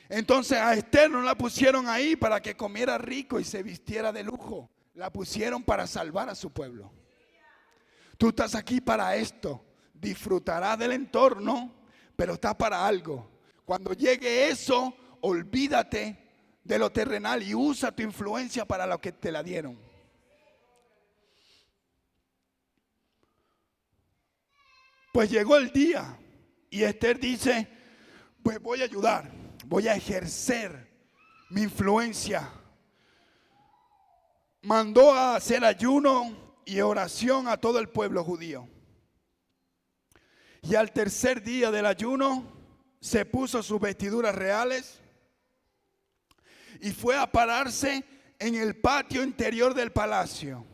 Entonces a Esther no la pusieron ahí para que comiera rico y se vistiera de lujo. La pusieron para salvar a su pueblo. Tú estás aquí para esto. Disfrutarás del entorno, pero estás para algo. Cuando llegue eso, olvídate de lo terrenal y usa tu influencia para lo que te la dieron. Pues llegó el día y Esther dice, pues voy a ayudar. Voy a ejercer mi influencia. Mandó a hacer ayuno y oración a todo el pueblo judío. Y al tercer día del ayuno se puso sus vestiduras reales y fue a pararse en el patio interior del palacio,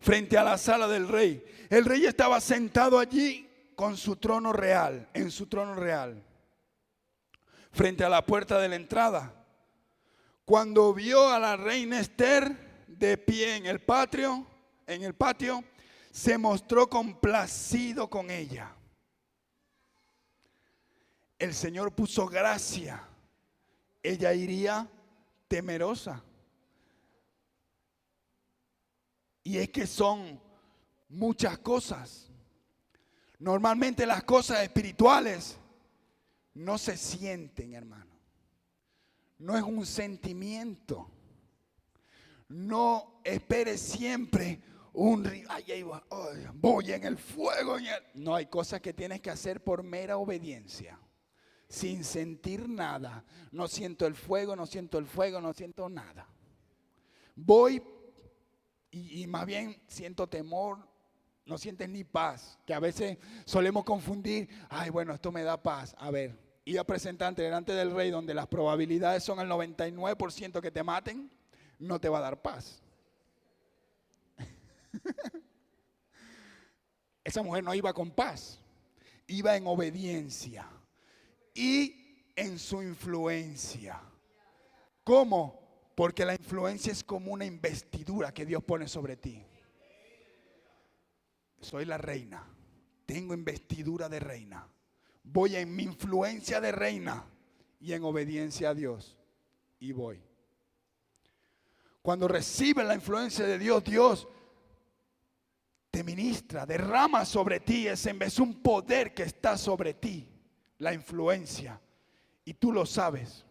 frente a la sala del rey. El rey estaba sentado allí con su trono real, en su trono real, frente a la puerta de la entrada. Cuando vio a la reina Esther de pie en el patio, se mostró complacido con ella. El Señor puso gracia. Ella iría temerosa. Y es que son muchas cosas. Normalmente las cosas espirituales no se sienten, hermano. No es un sentimiento. No esperes siempre voy en el fuego. No, hay cosas que tienes que hacer por mera obediencia. Sin sentir nada. No siento el fuego, no siento nada. Voy y más bien siento temor. No sientes ni paz. Que a veces solemos confundir. Ay, bueno, esto me da paz. A ver, ir a presentarte delante del rey donde las probabilidades son el 99% que te maten, no te va a dar paz. Esa mujer no iba con paz, iba en obediencia y en su influencia. ¿Cómo? Porque la influencia es como una investidura que Dios pone sobre ti. Soy la reina, tengo investidura de reina. Voy en mi influencia de reina y en obediencia a Dios. Y voy. Cuando recibes la influencia de Dios, Dios te ministra, derrama sobre ti. Es un poder que está sobre ti, la influencia. Y tú lo sabes.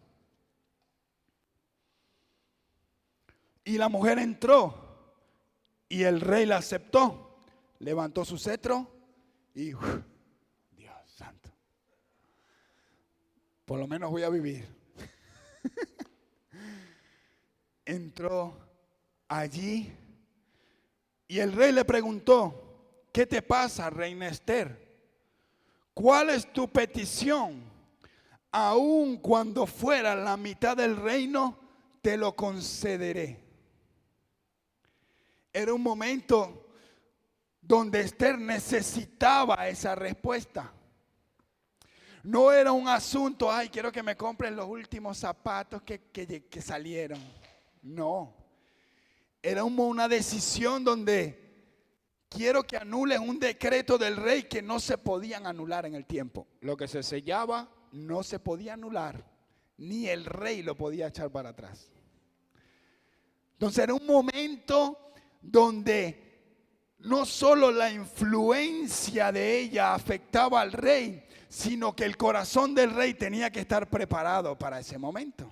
Y la mujer entró y el rey la aceptó. Levantó su cetro y Dios santo. Por lo menos voy a vivir. Entró allí y el rey le preguntó, ¿qué te pasa, reina Esther? ¿cuál es tu petición? Aun cuando fuera la mitad del reino, te lo concederé. Era un momento donde Esther necesitaba esa respuesta. No era un asunto, ay, quiero que me compren los últimos zapatos que salieron. No. Era una decisión donde quiero que anulen un decreto del rey que no se podían anular en el tiempo. Lo que se sellaba no se podía anular, ni el rey lo podía echar para atrás. Entonces era un momento donde no solo la influencia de ella afectaba al rey, sino que el corazón del rey tenía que estar preparado para ese momento.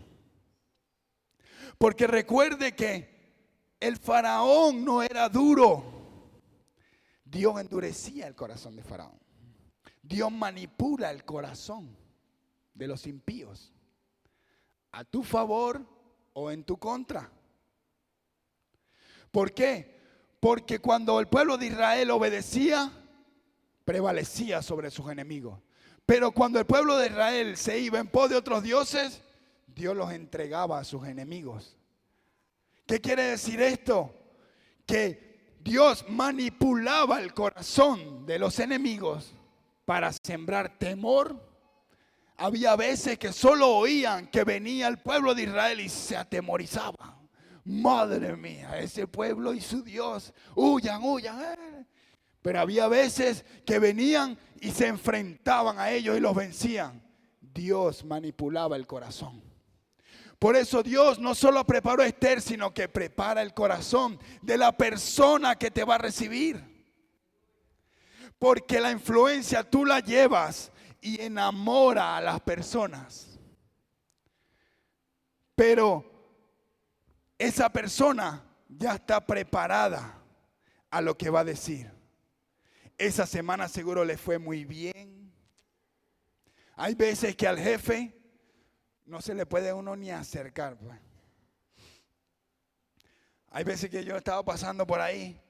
Porque recuerde que el faraón no era duro. Dios endurecía el corazón de Faraón. Dios manipula el corazón de los impíos a tu favor o en tu contra. ¿Por qué? Porque cuando el pueblo de Israel obedecía, prevalecía sobre sus enemigos. Pero cuando el pueblo de Israel se iba en pos de otros dioses, Dios los entregaba a sus enemigos. ¿Qué quiere decir esto? Que Dios manipulaba el corazón de los enemigos para sembrar temor. Había veces que solo oían que venía el pueblo de Israel y se atemorizaban. Madre mía, ese pueblo y su Dios, huyan, huyan. Pero había veces que venían y se enfrentaban a ellos y los vencían. Dios manipulaba el corazón. Por eso Dios no solo preparó a Esther, sino que prepara el corazón de la persona que te va a recibir. Porque la influencia tú la llevas y enamora a las personas. Pero esa persona ya está preparada a lo que va a decir. Esa semana seguro le fue muy bien. Hay veces que al jefe no se le puede uno ni acercar, pues. Hay veces que yo estaba pasando por ahí.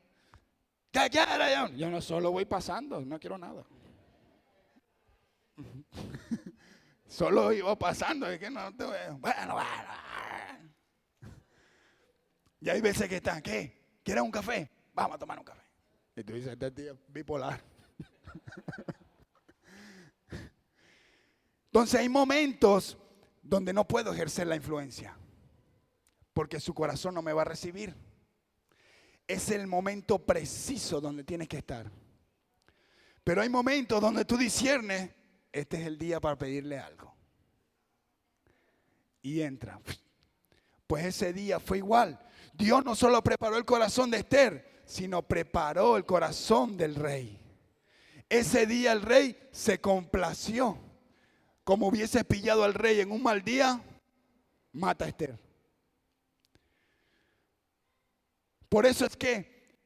¿Qué quiere? Yo no solo voy pasando, no quiero nada. Solo iba pasando, es que no te veo. Bueno. Y hay veces que están, ¿qué? ¿Quieres un café? Vamos a tomar un café. Y tú dices, este tío es bipolar. Entonces hay momentos donde no puedo ejercer la influencia, porque su corazón no me va a recibir. Es el momento preciso donde tienes que estar. Pero hay momentos donde tú disciernes, este es el día para pedirle algo. Y entra. Pues ese día fue igual. Dios no solo preparó el corazón de Esther, sino preparó el corazón del rey. Ese día el rey se complació. Como hubiese pillado al rey en un mal día, mata a Esther. Por eso es que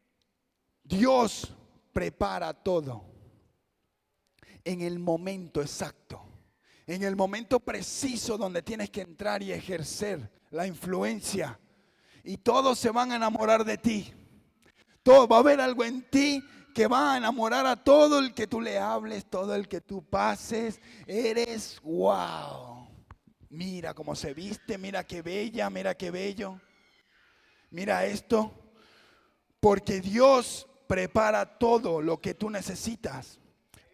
Dios prepara todo en el momento exacto, en el momento preciso donde tienes que entrar y ejercer la influencia. Y todos se van a enamorar de ti. Todo, va a haber algo en ti que va a enamorar a todo el que tú le hables, todo el que tú pases. Eres wow. Mira cómo se viste, mira qué bella, mira qué bello. Mira esto. Porque Dios prepara todo lo que tú necesitas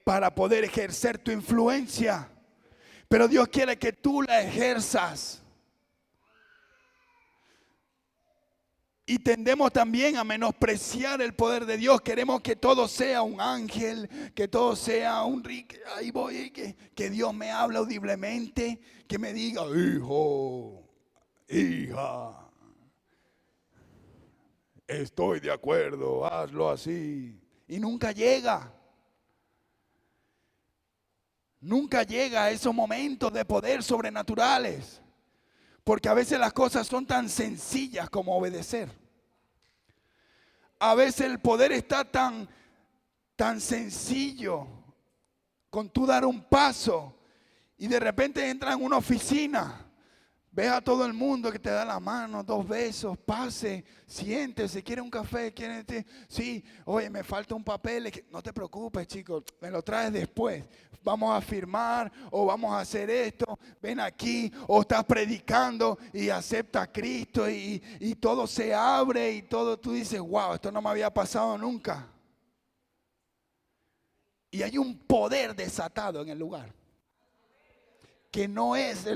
para poder ejercer tu influencia. Pero Dios quiere que tú la ejerzas. Y tendemos también a menospreciar el poder de Dios. Queremos que todo sea un ángel, que todo sea un rico. Ahí voy, que Dios me habla audiblemente, que me diga, hijo, hija, estoy de acuerdo, hazlo así. Y nunca llega. Nunca llega a esos momentos de poder sobrenaturales. Porque a veces las cosas son tan sencillas como obedecer. A veces el poder está tan sencillo con tú dar un paso y de repente entras en una oficina Ves a todo el mundo que te da la mano, 2 besos, pase, siéntese, quiere un café, sí, oye, me falta un papel, no te preocupes, chicos, me lo traes después. Vamos a firmar o vamos a hacer esto, ven aquí, o estás predicando y acepta a Cristo y todo se abre y todo, tú dices, wow, esto no me había pasado nunca. Y hay un poder desatado en el lugar, que no es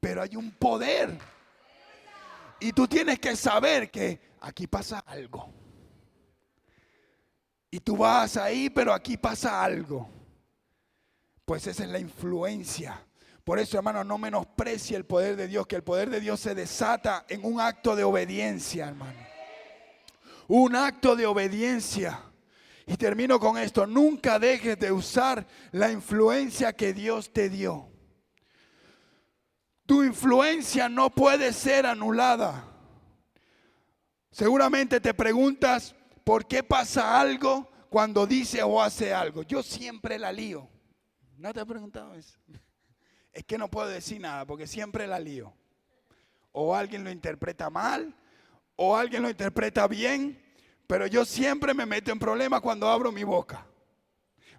pero hay un poder. Y tú tienes que saber que aquí pasa algo. Y tú vas ahí, pero aquí pasa algo. Pues esa es la influencia. Por eso, hermano, no menosprecie el poder de Dios, que el poder de Dios se desata en un acto de obediencia, hermano. Un acto de obediencia. Y termino con esto. Nunca dejes de usar la influencia que Dios te dio. Tu influencia no puede ser anulada. Seguramente te preguntas, ¿por qué pasa algo cuando dice o hace algo? Yo siempre la lío. ¿No te has preguntado eso? Es que no puedo decir nada porque siempre la lío. O alguien lo interpreta mal, o alguien lo interpreta bien, pero yo siempre me meto en problemas cuando abro mi boca.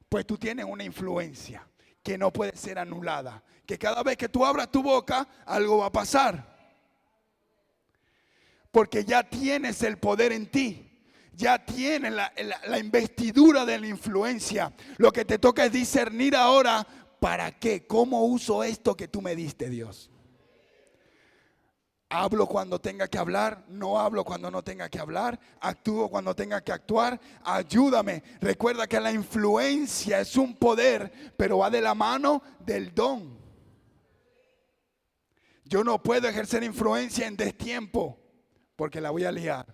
Pues tú tienes una influencia que no puede ser anulada. Que cada vez que tú abras tu boca, algo va a pasar. Porque ya tienes el poder en ti. Ya tienes la investidura de la influencia. Lo que te toca es discernir ahora, ¿para qué? ¿Cómo uso esto que tú me diste, Dios? Hablo cuando tenga que hablar, no hablo cuando no tenga que hablar, actúo cuando tenga que actuar, ayúdame. Recuerda que la influencia es un poder, pero va de la mano del don. Yo no puedo ejercer influencia en destiempo, porque la voy a liar.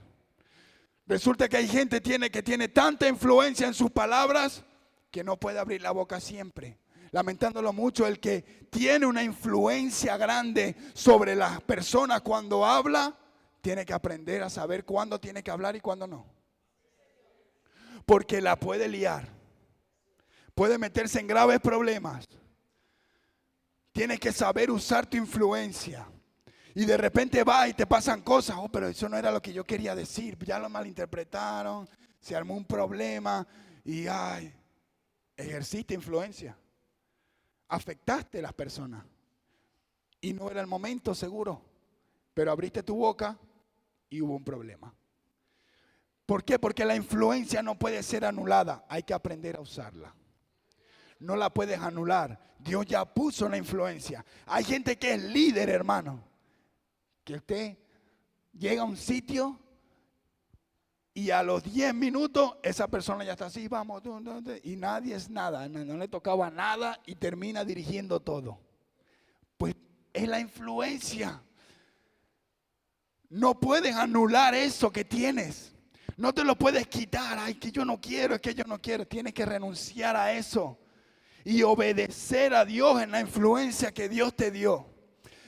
Resulta que hay gente que tiene tanta influencia en sus palabras que no puede abrir la boca siempre. Lamentándolo mucho, el que tiene una influencia grande sobre las personas cuando habla, tiene que aprender a saber cuándo tiene que hablar y cuándo no. Porque la puede liar. Puede meterse en graves problemas. Tienes que saber usar tu influencia. Y de repente va y te pasan cosas. Oh, pero eso no era lo que yo quería decir. Ya lo malinterpretaron. Se armó un problema. Y ejerciste influencia. Afectaste a las personas. Y no era el momento seguro. Pero abriste tu boca y hubo un problema. ¿Por qué? Porque la influencia no puede ser anulada. Hay que aprender a usarla. No la puedes anular. Dios ya puso la influencia. Hay gente que es líder, hermano. Que usted llega a un sitio y a los 10 minutos esa persona ya está así, vamos, y nadie es nada, no le tocaba nada y termina dirigiendo todo. Pues es la influencia. No puedes anular eso que tienes. No te lo puedes quitar. Ay, que yo no quiero, es que yo no quiero. Tienes que renunciar a eso y obedecer a Dios en la influencia que Dios te dio.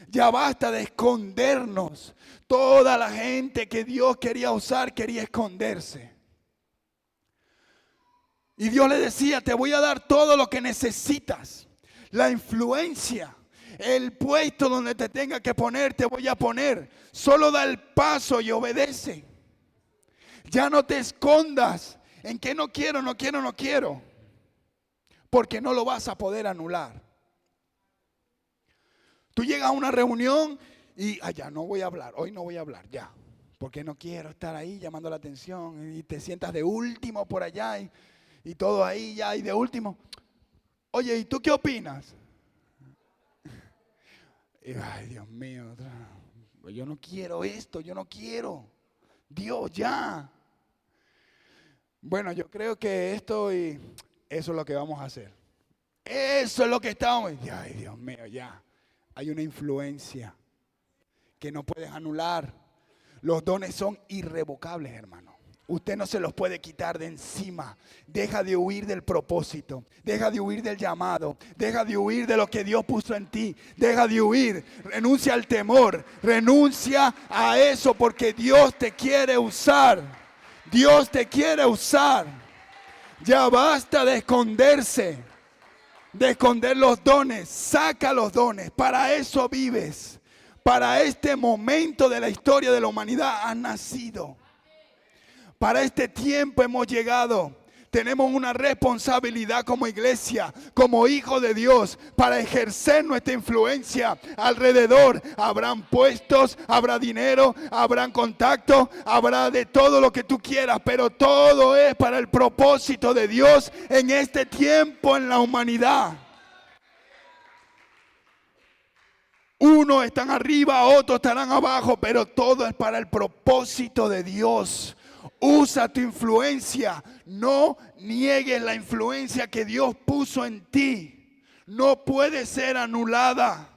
Ya basta de escondernos. Toda la gente que Dios quería usar quería esconderse. Y Dios le decía, te voy a dar todo lo que necesitas. La influencia, el puesto donde te tenga que poner, te voy a poner. Solo da el paso y obedece. Ya no te escondas en que no quiero. Porque no lo vas a poder anular. Tú llegas a una reunión y ya no voy a hablar, hoy no voy a hablar, ya. Porque no quiero estar ahí llamando la atención y te sientas de último por allá y todo ahí ya y de último. Oye, ¿y tú qué opinas? Y, ay, Dios mío, yo no quiero esto, yo no quiero. Dios, ya. Bueno, yo creo que esto y eso es lo que vamos a hacer. Eso es lo que estamos. Ay, Dios mío, ya. Hay una influencia que no puedes anular. Los dones son irrevocables, hermano. Usted no se los puede quitar de encima. Deja de huir del propósito. Deja de huir del llamado. Deja de huir de lo que Dios puso en ti. Deja de huir. Renuncia al temor. Renuncia a eso porque Dios te quiere usar. Dios te quiere usar. Ya basta de esconderse. De esconder los dones. Saca los dones. Para eso vives. Para este momento de la historia de la humanidad has nacido. Para este tiempo hemos llegado. Tenemos una responsabilidad como iglesia, como hijos de Dios, para ejercer nuestra influencia alrededor. Habrán puestos, habrá dinero, habrán contactos, habrá de todo lo que tú quieras, pero todo es para el propósito de Dios en este tiempo en la humanidad. Unos están arriba, otros estarán abajo, pero todo es para el propósito de Dios. Usa tu influencia. No niegues la influencia que Dios puso en ti. No puede ser anulada.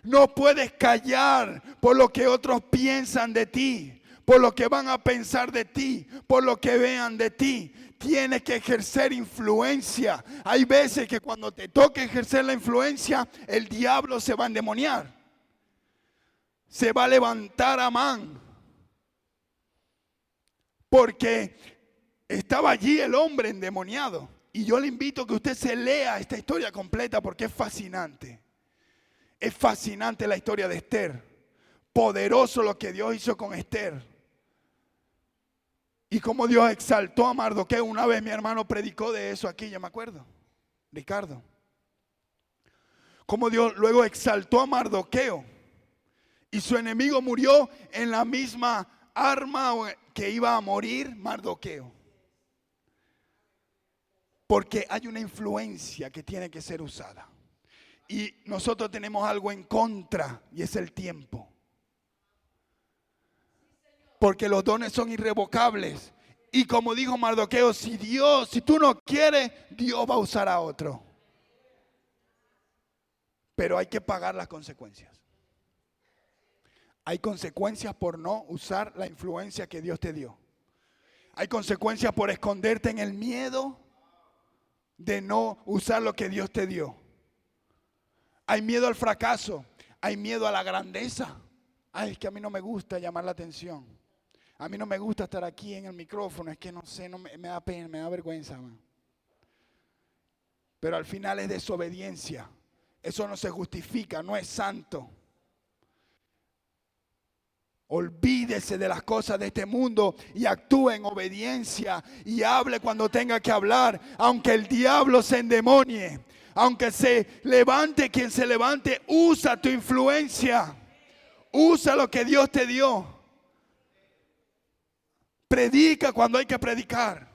No puedes callar por lo que otros piensan de ti, por lo que van a pensar de ti, por lo que vean de ti. Tienes que ejercer influencia. Hay veces que cuando te toque ejercer la influencia, el diablo se va a endemoniar. Se va a levantar Amán. Porque estaba allí el hombre endemoniado. Y yo le invito a que usted se lea esta historia completa porque es fascinante. Es fascinante la historia de Esther. Poderoso lo que Dios hizo con Esther. Y cómo Dios exaltó a Mardoqueo. Una vez mi hermano predicó de eso aquí, yo me acuerdo. Ricardo. Cómo Dios luego exaltó a Mardoqueo. Y su enemigo murió en la misma arma que iba a morir Mardoqueo. Porque hay una influencia que tiene que ser usada. Y nosotros tenemos algo en contra y es el tiempo. Porque los dones son irrevocables. Y como dijo Mardoqueo, si tú no quieres, Dios va a usar a otro. Pero hay que pagar las consecuencias. Hay consecuencias por no usar la influencia que Dios te dio. Hay consecuencias por esconderte en el miedo de no usar lo que Dios te dio. Hay miedo al fracaso. Hay miedo a la grandeza. Ay, es que a mí no me gusta llamar la atención. A mí no me gusta estar aquí en el micrófono. Es que no sé, me da pena, me da vergüenza, man. Pero al final es desobediencia. Eso no se justifica, no es santo. Olvídese de las cosas de este mundo y actúe en obediencia y hable cuando tenga que hablar, aunque el diablo se endemonie, aunque se levante quien se levante. Usa tu influencia, usa lo que Dios te dio. Predica cuando hay que predicar,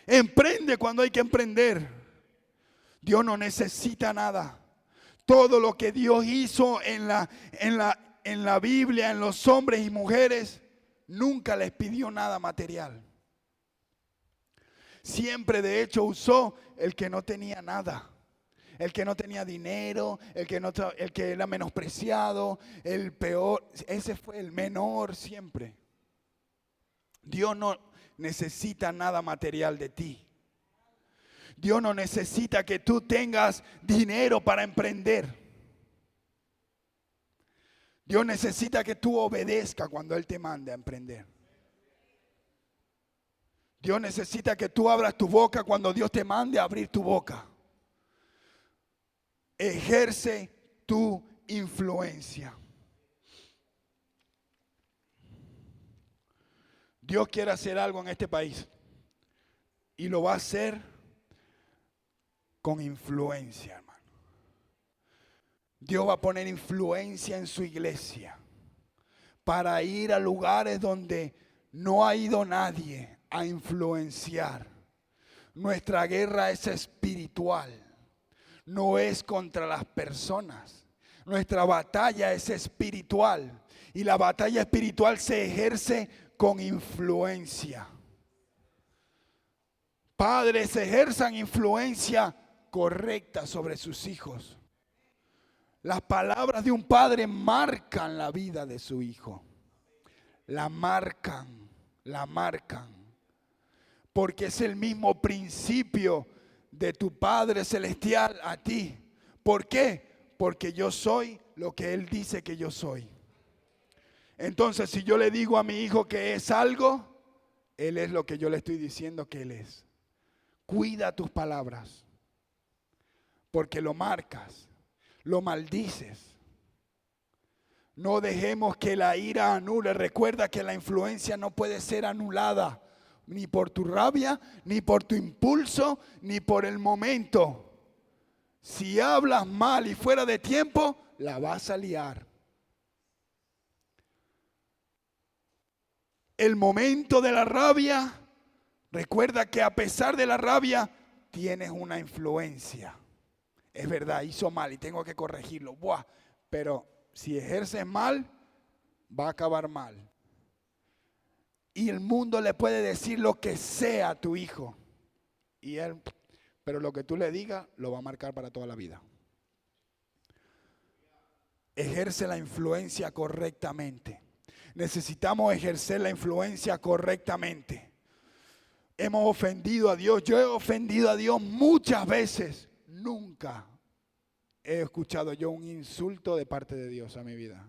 emprende cuando hay que emprender. Dios no necesita nada. Todo lo que Dios hizo en la Biblia, en los hombres y mujeres, nunca les pidió nada material. Siempre de hecho usó el que no tenía nada, el que no tenía dinero, el que era menospreciado, el peor. Ese fue el menor siempre. Dios no necesita nada material de ti. Dios no necesita que tú tengas dinero para emprender. Dios necesita que tú obedezcas cuando Él te mande a emprender. Dios necesita que tú abras tu boca cuando Dios te mande a abrir tu boca. Ejerce tu influencia. Dios quiere hacer algo en este país y lo va a hacer con influencia, hermano. Dios va a poner influencia en su iglesia para ir a lugares donde no ha ido nadie a influenciar. Nuestra guerra es espiritual, no es contra las personas. Nuestra batalla es espiritual y la batalla espiritual se ejerce con influencia. Padres ejerzan influencia correcta sobre sus hijos. Las palabras de un padre marcan la vida de su hijo. La marcan. Porque es el mismo principio de tu Padre Celestial a ti. ¿Por qué? Porque yo soy lo que Él dice que yo soy. Entonces, si yo le digo a mi hijo que es algo, él es lo que yo le estoy diciendo que él es. Cuida tus palabras, porque lo marcas, lo maldices. No dejemos que la ira anule. Recuerda que la influencia no puede ser anulada, ni por tu rabia, ni por tu impulso, ni por el momento. Si hablas mal y fuera de tiempo, la vas a liar. El momento de la rabia, recuerda que a pesar de la rabia, tienes una influencia. Es verdad, hizo mal y tengo que corregirlo. Buah, pero si ejerces mal, va a acabar mal. Y el mundo le puede decir lo que sea a tu hijo. Y él, pero lo que tú le digas, lo va a marcar para toda la vida. Ejerce la influencia correctamente. Necesitamos ejercer la influencia correctamente. Hemos ofendido a Dios. Yo he ofendido a Dios muchas veces. Nunca he escuchado yo un insulto de parte de Dios a mi vida.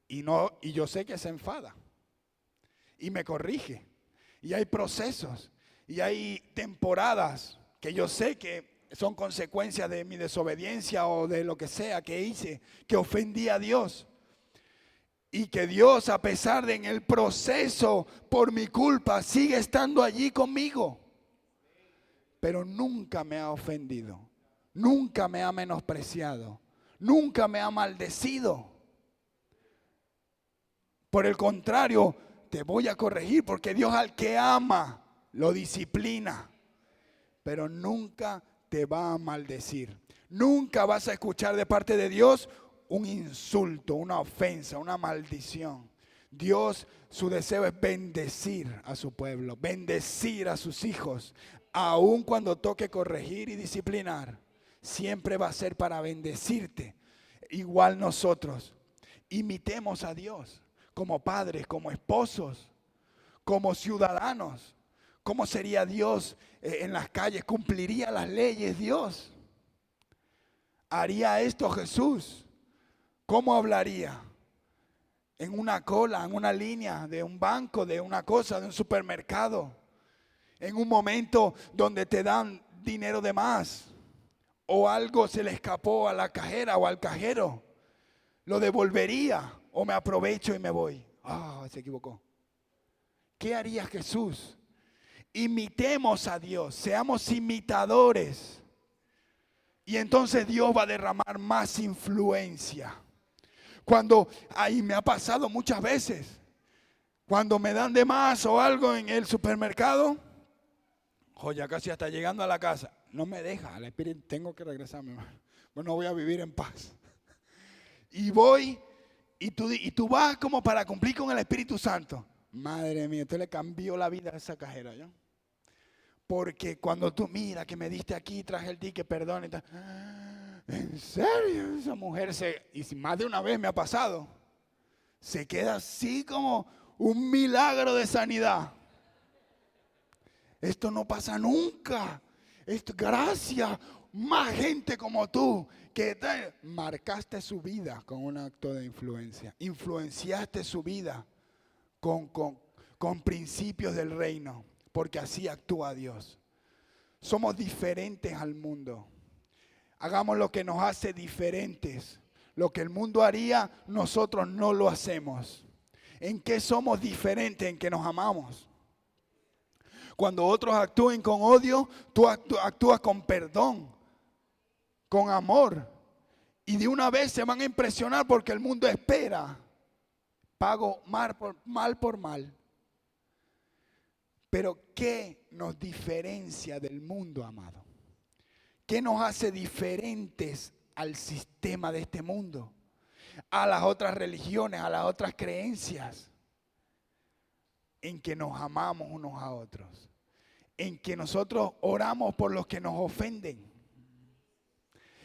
Y yo sé que se enfada. Y me corrige. Y hay procesos. Y hay temporadas que yo sé que son consecuencias de mi desobediencia o de lo que sea que hice, que ofendí a Dios. Y que Dios, a pesar de en el proceso, por mi culpa, sigue estando allí conmigo. Pero nunca me ha ofendido. Nunca me ha menospreciado. Nunca me ha maldecido. Por el contrario, te voy a corregir porque Dios al que ama lo disciplina. Pero nunca te va a maldecir. Nunca vas a escuchar de parte de Dios un insulto, una ofensa, una maldición. Dios, su deseo es bendecir a su pueblo, bendecir a sus hijos. Aun cuando toque corregir y disciplinar, siempre va a ser para bendecirte. Igual nosotros, imitemos a Dios como padres, como esposos, como ciudadanos. ¿Cómo sería Dios en las calles? ¿Cumpliría las leyes Dios? ¿Haría esto Jesús? ¿Cómo hablaría? En una cola, en una línea de un banco, de una cosa, de un supermercado. En un momento donde te dan dinero de más. O algo se le escapó a la cajera o al cajero. ¿Lo devolvería o me aprovecho y me voy? Se equivocó. ¿Qué haría Jesús? Imitemos a Dios, seamos imitadores. Y entonces Dios va a derramar más influencia. Cuando, ahí me ha pasado muchas veces, cuando me dan de más o algo en el supermercado, ya casi hasta llegando a la casa, no me deja, el espíritu, tengo que regresarme, bueno, voy a vivir en paz. Y voy, y tú vas como para cumplir con el Espíritu Santo. Madre mía, usted le cambió la vida a esa cajera, ¿ya? Porque cuando tú mira que me diste aquí, traje el ticket, perdón y tal. ¿En serio? Esa mujer y si más de una vez me ha pasado, se queda así como un milagro de sanidad. Esto no pasa nunca. Gracias, más gente como tú que marcaste su vida con un acto de influencia. Influenciaste su vida con principios del reino, porque así actúa Dios. Somos diferentes al mundo. Hagamos lo que nos hace diferentes. Lo que el mundo haría, nosotros no lo hacemos. ¿En qué somos diferentes? En que nos amamos. Cuando otros actúen con odio, tú actúas con perdón, con amor. Y de una vez se van a impresionar porque el mundo espera. Pago mal por mal. Pero ¿qué nos diferencia del mundo, amado? ¿Qué nos hace diferentes al sistema de este mundo? A las otras religiones, a las otras creencias. En que nos amamos unos a otros. En que nosotros oramos por los que nos ofenden.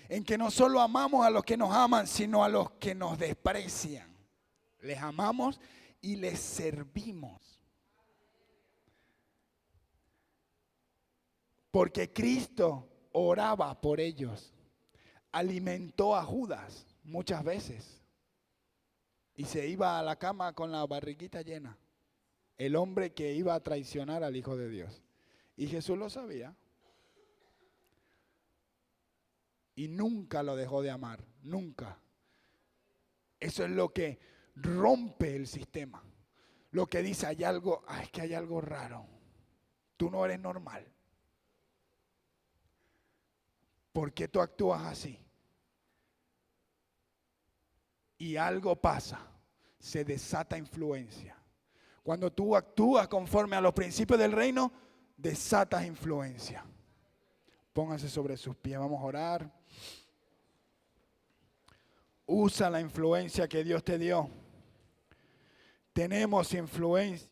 En que no solo amamos a los que nos aman, sino a los que nos desprecian. Les amamos y les servimos. Porque Cristo oraba por ellos. Alimentó a Judas muchas veces. Y se iba a la cama con la barriguita llena. El hombre que iba a traicionar al Hijo de Dios. Y Jesús lo sabía. Y nunca lo dejó de amar. Nunca. Eso es lo que rompe el sistema. Lo que dice, hay algo, es que hay algo raro. Tú no eres normal. ¿Por qué tú actúas así? Y algo pasa, se desata influencia. Cuando tú actúas conforme a los principios del reino, desatas influencia. Pónganse sobre sus pies, vamos a orar. Usa la influencia que Dios te dio. Tenemos influencia.